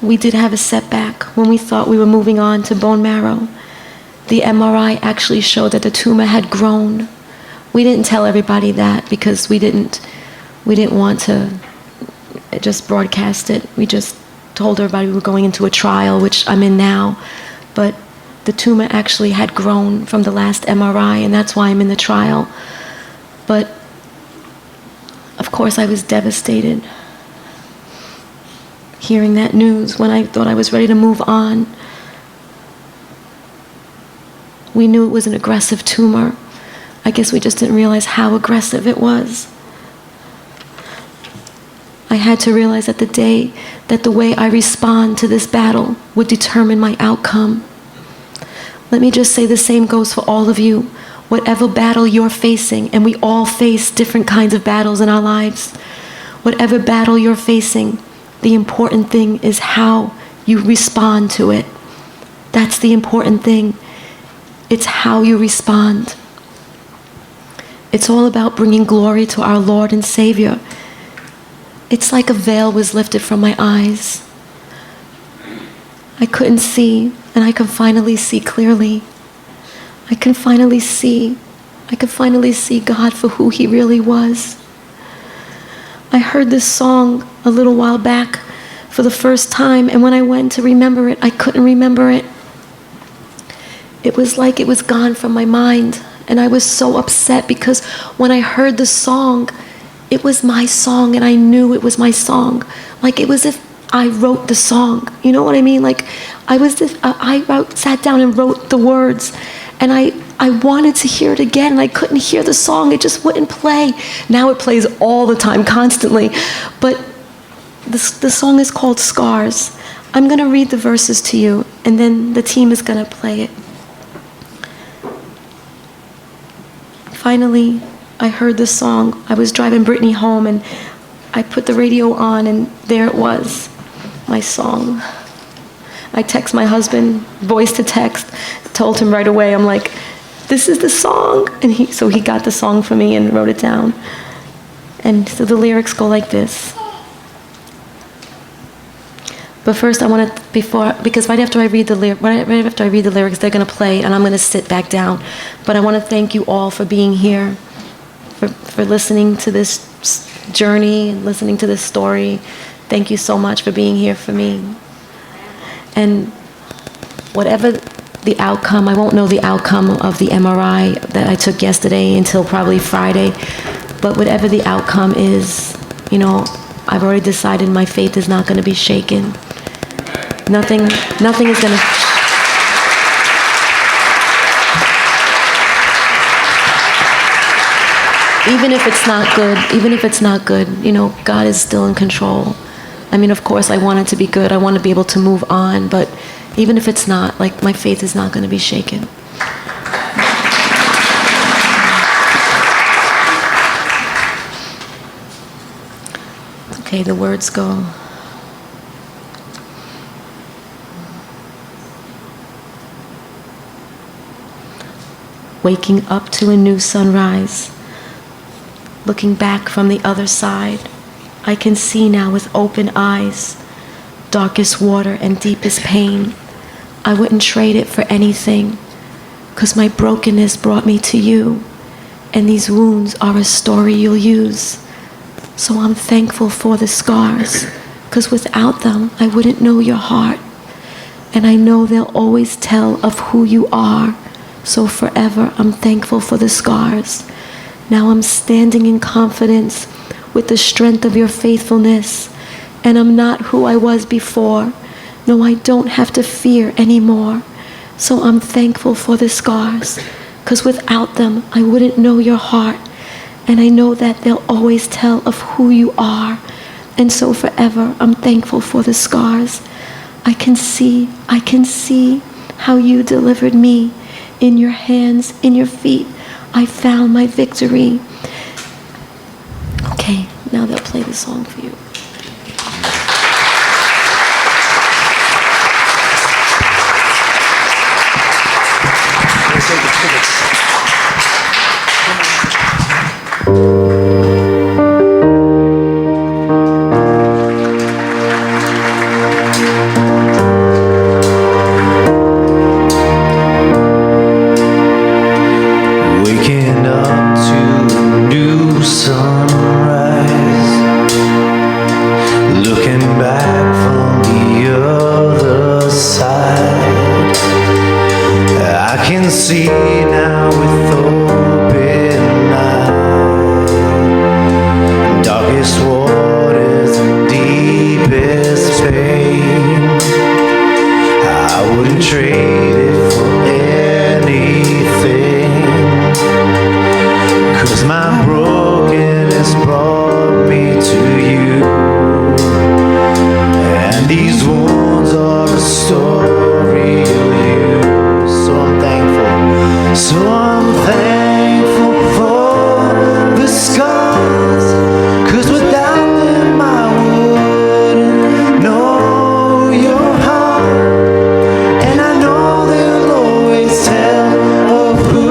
We did have a setback when we thought we were moving on to bone marrow. The MRI actually showed that the tumor had grown. We didn't tell everybody that because we didn't want to just broadcast it. We just told everybody we were going into a trial, which I'm in now. But the tumor actually had grown from the last MRI, and that's why I'm in the trial. But of course I was devastated hearing that news when I thought I was ready to move on. We knew it was an aggressive tumor. I guess we just didn't realize how aggressive it was. I had to realize that the way I respond to this battle would determine my outcome. Let me just say the same goes for all of you. Whatever battle you're facing, and we all face different kinds of battles in our lives. Whatever battle you're facing, the important thing is how you respond to it. That's the important thing. It's how you respond. It's all about bringing glory to our Lord and Savior. It's like a veil was lifted from my eyes. I couldn't see, and I could finally see clearly. I could finally see God for who He really was. I heard this song a little while back for the first time, and when I went to remember it, I couldn't remember it. It was like it was gone from my mind, and I was so upset because when I heard the song, it was my song, and I knew it was my song. Like it was if I wrote the song. You know what I mean? Like I sat down and wrote the words, and I wanted to hear it again, and I couldn't hear the song. It just wouldn't play. Now it plays all the time, constantly. But the song is called Scars. I'm going to read the verses to you, and then the team is going to play it. Finally, I heard the song. I was driving Brittany home, and I put the radio on, and there it was, my song. I text my husband, voice to text, told him right away, I'm like, this is the song. And so he got the song for me and wrote it down. And so the lyrics go like this. But first I want to, because right after I read the lyrics, they're going to play, and I'm going to sit back down. But I want to thank you all for being here, for listening to this journey and listening to this story. Thank you so much for being here for me. And whatever the outcome, I won't know the outcome of the MRI that I took yesterday until probably Friday. But whatever the outcome is, you know, I've already decided my faith is not going to be shaken. Nothing is gonna. Even if it's not good, you know, God is still in control. I mean, of course, I want it to be good. I want to be able to move on, but even if it's not, like, my faith is not going to be shaken. Okay, the words go. Waking up to a new sunrise. Looking back from the other side, I can see now with open eyes, darkest water and deepest pain. I wouldn't trade it for anything, 'cause my brokenness brought me to you, and these wounds are a story you'll use. So I'm thankful for the scars, 'cause without them, I wouldn't know your heart. And I know they'll always tell of who you are. So forever, I'm thankful for the scars. Now I'm standing in confidence with the strength of your faithfulness, and I'm not who I was before. No, I don't have to fear anymore. So I'm thankful for the scars, 'cause without them, I wouldn't know your heart. And I know that they'll always tell of who you are. And so forever, I'm thankful for the scars. I can see how you delivered me. In your hands, in your feet, I found my victory. Okay, now they'll play the song for you. Waking up to a new sunrise, looking back from the other side. I can see now with open eyes, darkest waters and deepest pain. I wouldn't trade it for anything, 'cause my brokenness brought me to you, and these wounds are a story of you. So I'm thankful. So I'm thankful for the scars, 'cause without them I wouldn't know your heart. And I know they'll always tell of who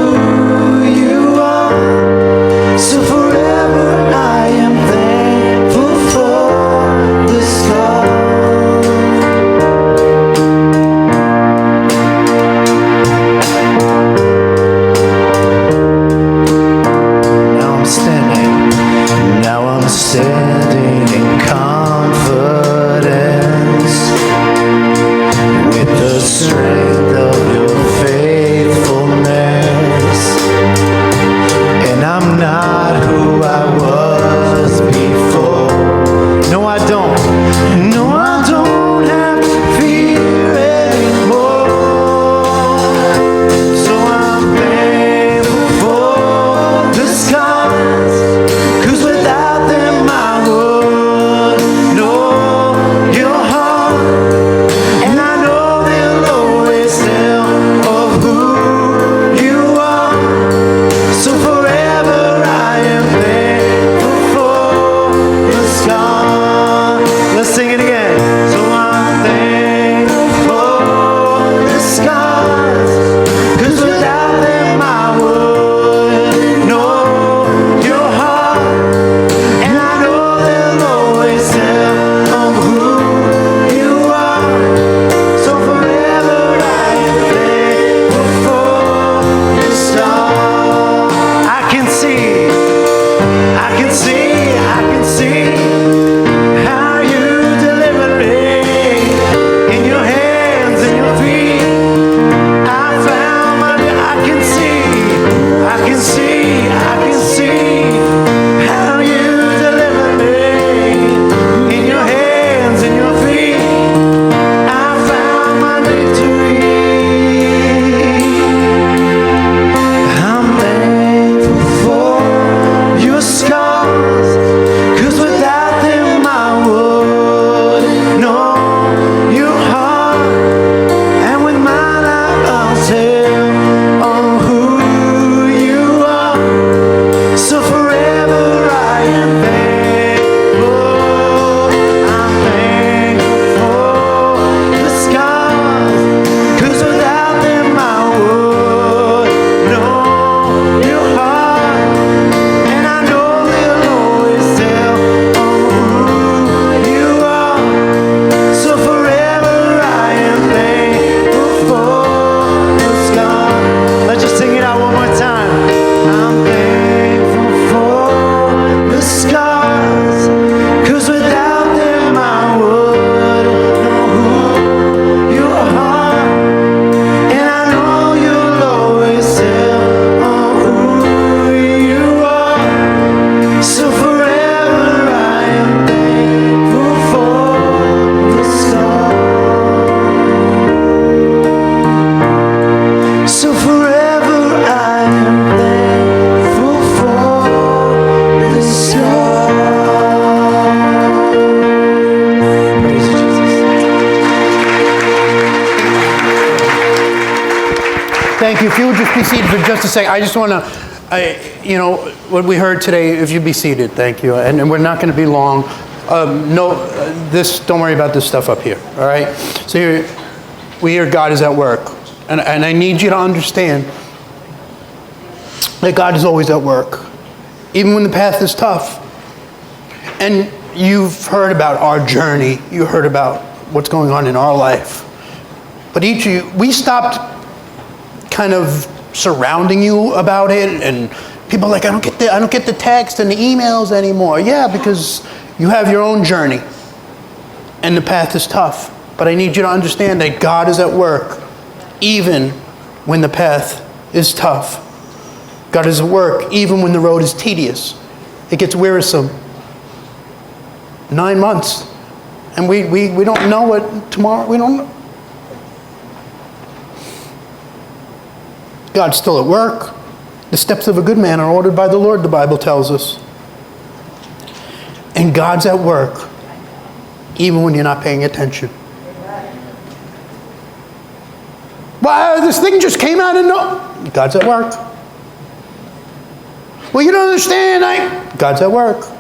you are. So forever I am thankful for the scars. Now I'm standing in confidence with the strength of your faithfulness. And I'm not who I was before. No, I don't. No, I don't have to fear anymore. So I'm thankful for the scars, 'cause without them I would know your heart. And I know they'll always tell of who you are. So forever I am thankful for the scars. Let's sing it again. So I'm thankful for the scars, 'cause without them I would know your heart. And I know they'll always tell of who you are. So forever I am thankful for the stars. I can see how you delivered me. In your hands and your feet, I found my. I can see how you delivered me. In your hands and your feet, I be seated for just a second. I just want to, what we heard today, if you'd be seated, thank you. And we're not going to be long. Don't worry about this stuff up here, all right? So here, we hear God is at work. And I need you to understand that God is always at work, even when the path is tough. And you've heard about our journey. You heard about what's going on in our life. But each of you, we stopped kind of surrounding you about it, and people are like, I don't get the text and the emails anymore. Yeah, because you have your own journey, and the path is tough. But I need you to understand that God is at work, even when the path is tough. God is at work, even when the road is tedious. It gets wearisome. 9 months, and we don't know what tomorrow. We don't know. God's still at work. The steps of a good man are ordered by the Lord, the Bible tells us. And God's at work, even when you're not paying attention. Well, this thing just came out and no. God's at work. Well, you don't understand. God's at work.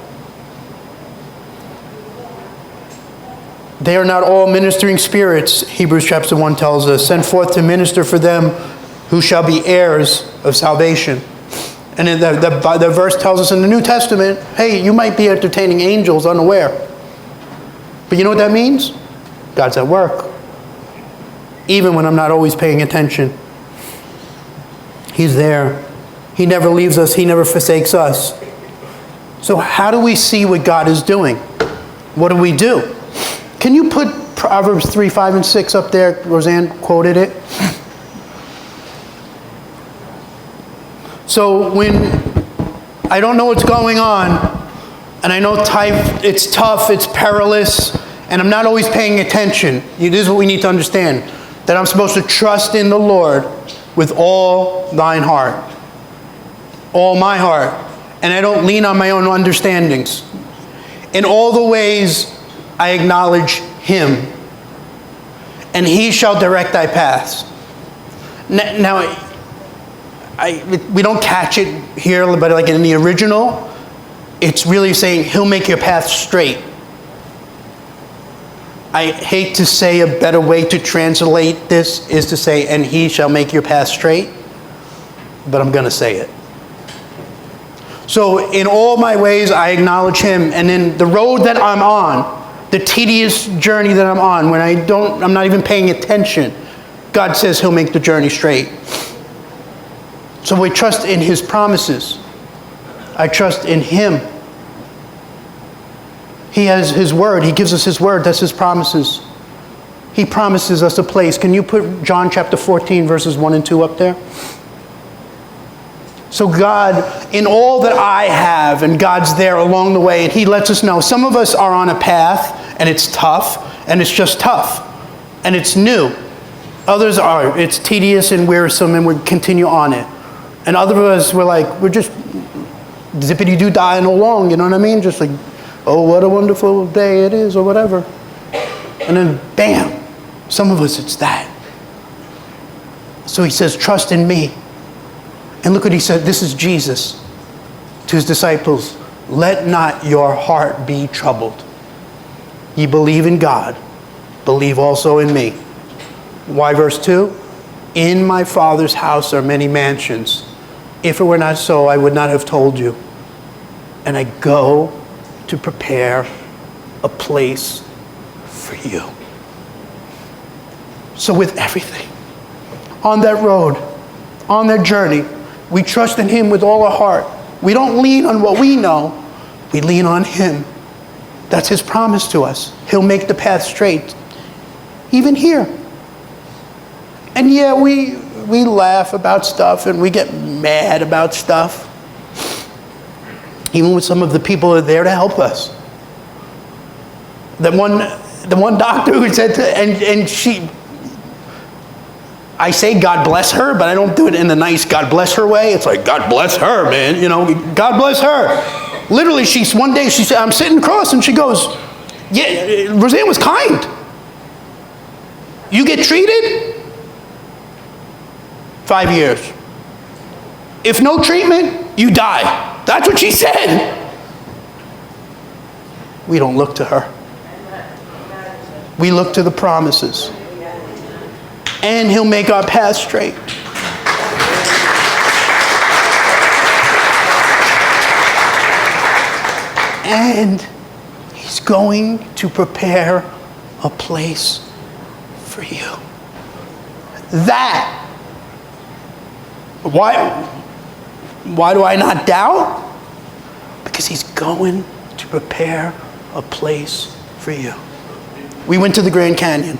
They are not all ministering spirits, Hebrews chapter 1 tells us, sent forth to minister for them who shall be heirs of salvation. And then the verse tells us in the New Testament, hey, you might be entertaining angels unaware. But you know what that means? God's at work. Even when I'm not always paying attention. He's there. He never leaves us. He never forsakes us. So how do we see what God is doing? What do we do? Can you put Proverbs 3, 5, and 6 up there? Roseann quoted it. So when I don't know what's going on, and I know it's tough, it's perilous, and I'm not always paying attention, this is what we need to understand, that I'm supposed to trust in the Lord with all thine heart, all my heart, and I don't lean on my own understandings. In all the ways I acknowledge him, and he shall direct thy paths. Now, we don't catch it here, but like in the original, it's really saying he'll make your path straight. I hate to say a better way to translate this is to say, and he shall make your path straight, but I'm going to say it. So in all my ways, I acknowledge him, and in the road that I'm on, the tedious journey that I'm on, when I'm not even paying attention, God says he'll make the journey straight. So we trust in his promises. I trust in him. He has his word. He gives us his word. That's his promises. He promises us a place. Can you put John chapter 14, verses 1 and 2 up there? So God, in all that I have, and God's there along the way, and he lets us know. Some of us are on a path, and it's tough, and it's just tough, and it's new. Others are, it's tedious and wearisome, and we continue on it. And other of us, we're just zippity-doo dying along, you know what I mean? Just like, oh, what a wonderful day it is, or whatever. And then, bam, some of us, it's that. So he says, trust in me. And look what he said, this is Jesus to his disciples. Let not your heart be troubled. Ye believe in God, believe also in me. Why verse 2? In my Father's house are many mansions. If it were not so, I would not have told you. And I go to prepare a place for you. So with everything, on that road, on that journey, we trust in him with all our heart. We don't lean on what we know. We lean on him. That's his promise to us. He'll make the path straight. Even here. And yeah, we laugh about stuff and we get mad about stuff. Even with some of the people who are there to help us. The one doctor who said and she, I say God bless her, but I don't do it in the nice God bless her way. It's like, God bless her, man. You know, God bless her. Literally, one day she said, I'm sitting across and she goes, yeah, Roseann was kind. You get treated? 5 years. If no treatment, you die. That's what she said. We don't look to her. We look to the promises. And he'll make our path straight. And he's going to prepare a place for you. That. Why do I not doubt? Because he's going to prepare a place for you. We went to the Grand Canyon.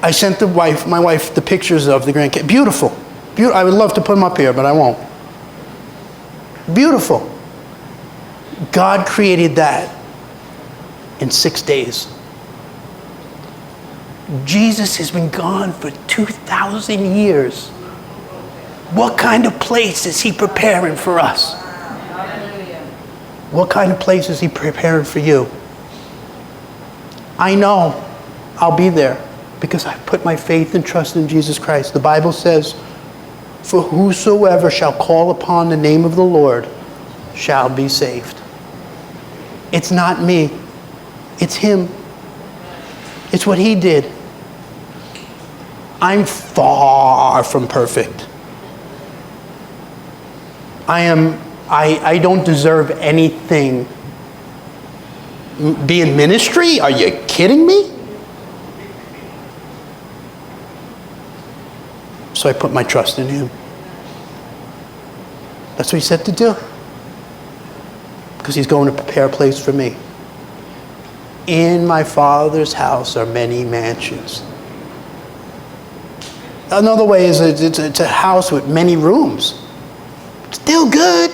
I sent my wife the pictures of the Grand Canyon. Beautiful. I would love to put them up here, but I won't. Beautiful. God created that in 6 days. Jesus has been gone for 2,000 years. What kind of place is he preparing for us? What kind of place is he preparing for you? I know I'll be there because I put my faith and trust in Jesus Christ. The Bible says, for whosoever shall call upon the name of the Lord shall be saved. It's not me. It's him. It's what he did. I'm far from perfect. I don't deserve anything. Be in ministry? Are you kidding me? So I put my trust in him. That's what he said to do. Because he's going to prepare a place for me. In my Father's house are many mansions. Another way is it's a house with many rooms. Still good.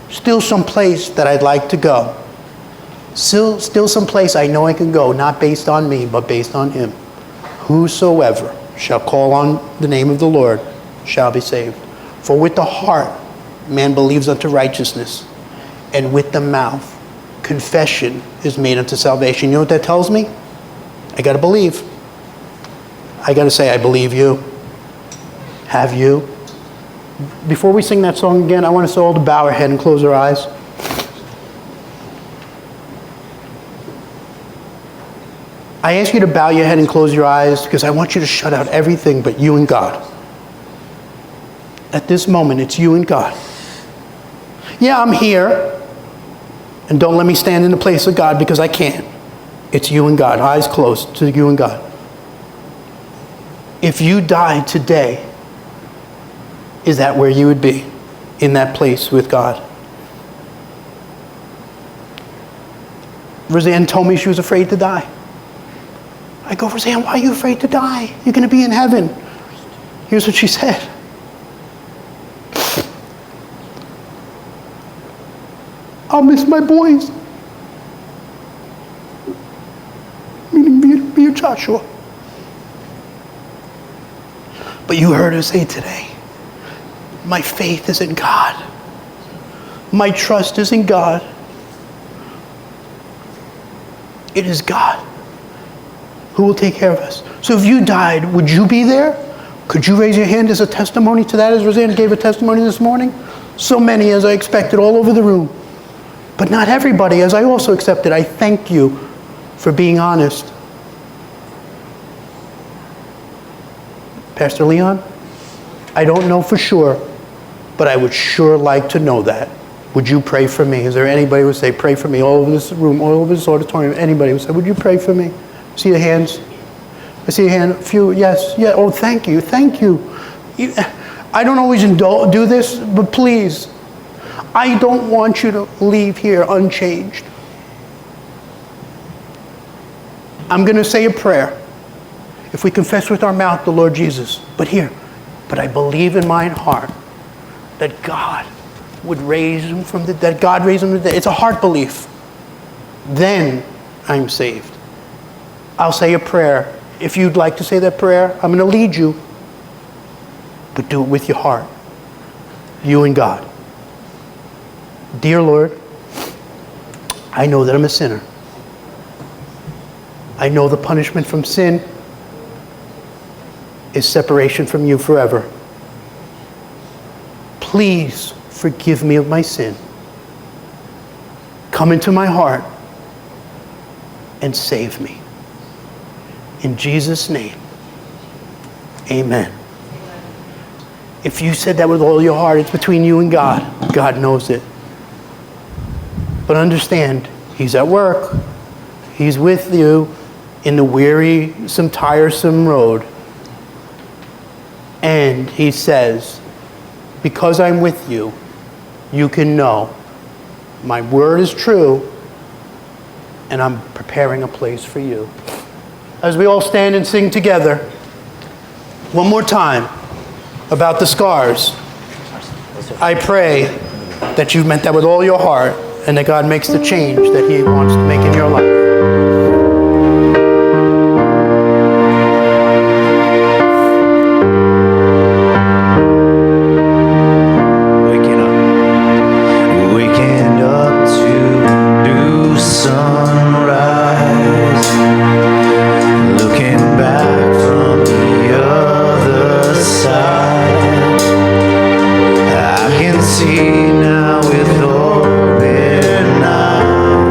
Still some place that I'd like to go. Still some place I know I can go, not based on me, but based on him. Whosoever shall call on the name of the Lord shall be saved. For with the heart man believes unto righteousness, and with the mouth confession is made unto salvation. You know what that tells me? I got to believe. I got to say, I believe you. Have you? Before we sing that song again, I want us all to bow our head and close our eyes. I ask you to bow your head and close your eyes because I want you to shut out everything but you and God. At this moment, it's you and God. Yeah, I'm here. And don't let me stand in the place of God because I can't. It's you and God. Eyes closed to you and God. If you died today, is that where you would be? In that place with God? Roseann told me she was afraid to die. I go, Roseann, why are you afraid to die? You're going to be in heaven. Here's what she said. I'll miss my boys. Meaning me and Joshua. But you heard her say today, my faith is in God. My trust is in God. It is God who will take care of us. So if you died, would you be there? Could you raise your hand as a testimony to that, as Roseann gave a testimony this morning? So many as I expected all over the room. But not everybody, as I also accepted. I thank you for being honest. Pastor Leon, I don't know for sure, but I would sure like to know that. Would you pray for me? Is there anybody who would say, pray for me all over this room, all over this auditorium? Anybody would say, would you pray for me? See the hands? I see a hand. A few, yes. Yeah. Oh, thank you. Thank you. I don't always do this, but please, I don't want you to leave here unchanged. I'm going to say a prayer. If we confess with our mouth the Lord Jesus, but I believe in my heart that God would raise him from the dead. God raised him from the dead. It's a heart belief. Then I'm saved. I'll say a prayer. If you'd like to say that prayer, I'm going to lead you. But do it with your heart. You and God. Dear Lord, I know that I'm a sinner. I know the punishment from sin is separation from you forever. please forgive me of my sin. Come into my heart and save me. In Jesus' name, amen. If you said that with all your heart, it's between you and God. God knows it. But understand, he's at work. He's with you in the wearisome, tiresome road. And he says, because I'm with you, you can know my word is true, and I'm preparing a place for you. As we all stand and sing together, one more time about the scars, I pray that you meant that with all your heart, and that God makes the change that he wants to make in your life. See now with open eyes.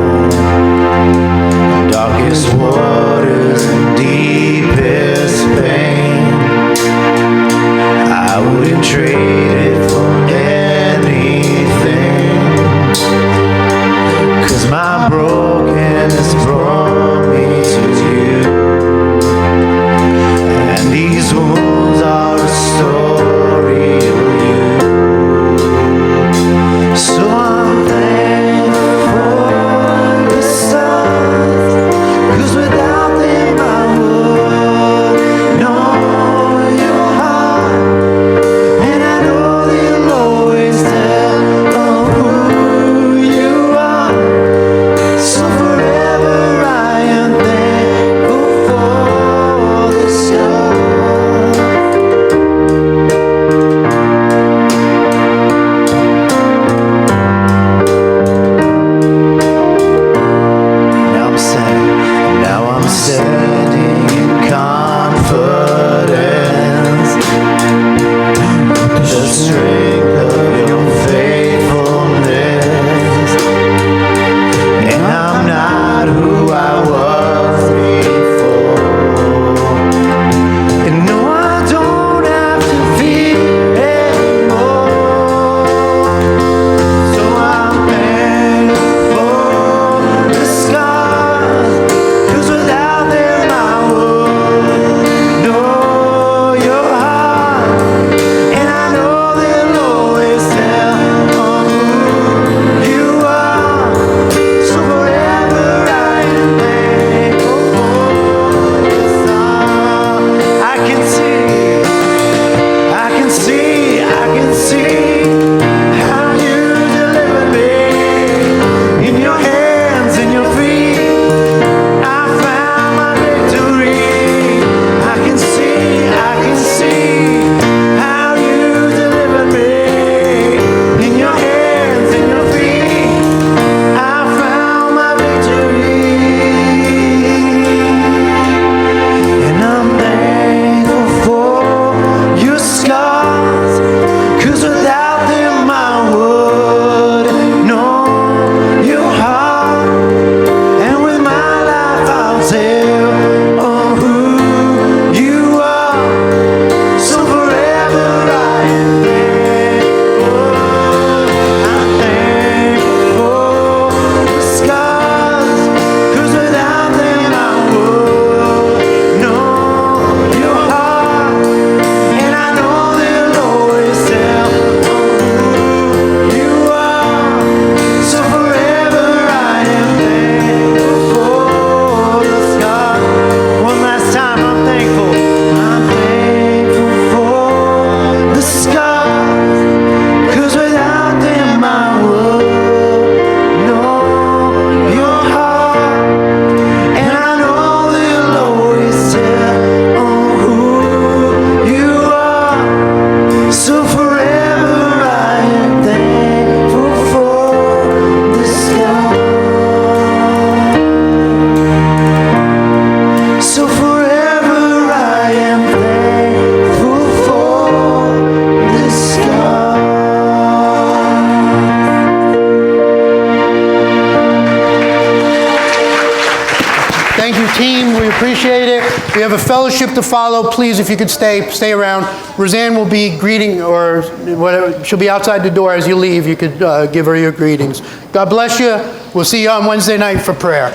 team. We appreciate it. We have a fellowship to follow. Please, if you could stay around. Roseann will be greeting, or whatever. She'll be outside the door as you leave. You could give her your greetings. God bless you. We'll see you on Wednesday night for prayer.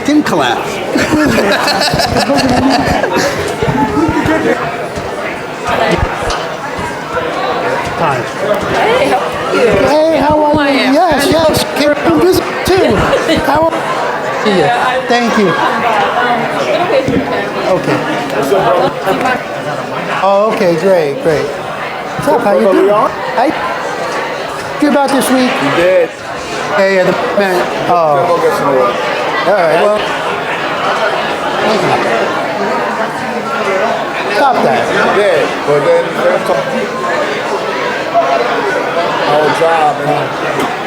Didn't collapse. Hi. Hey, how are you? Yes. Came to visit too. How are you? Thank you. Okay. Oh, okay, great. What's up? How you doing? Hi. You about this week? You did. Hey, the man. Oh. Go get some water. All right. Well. Stop that. You did. But then our job and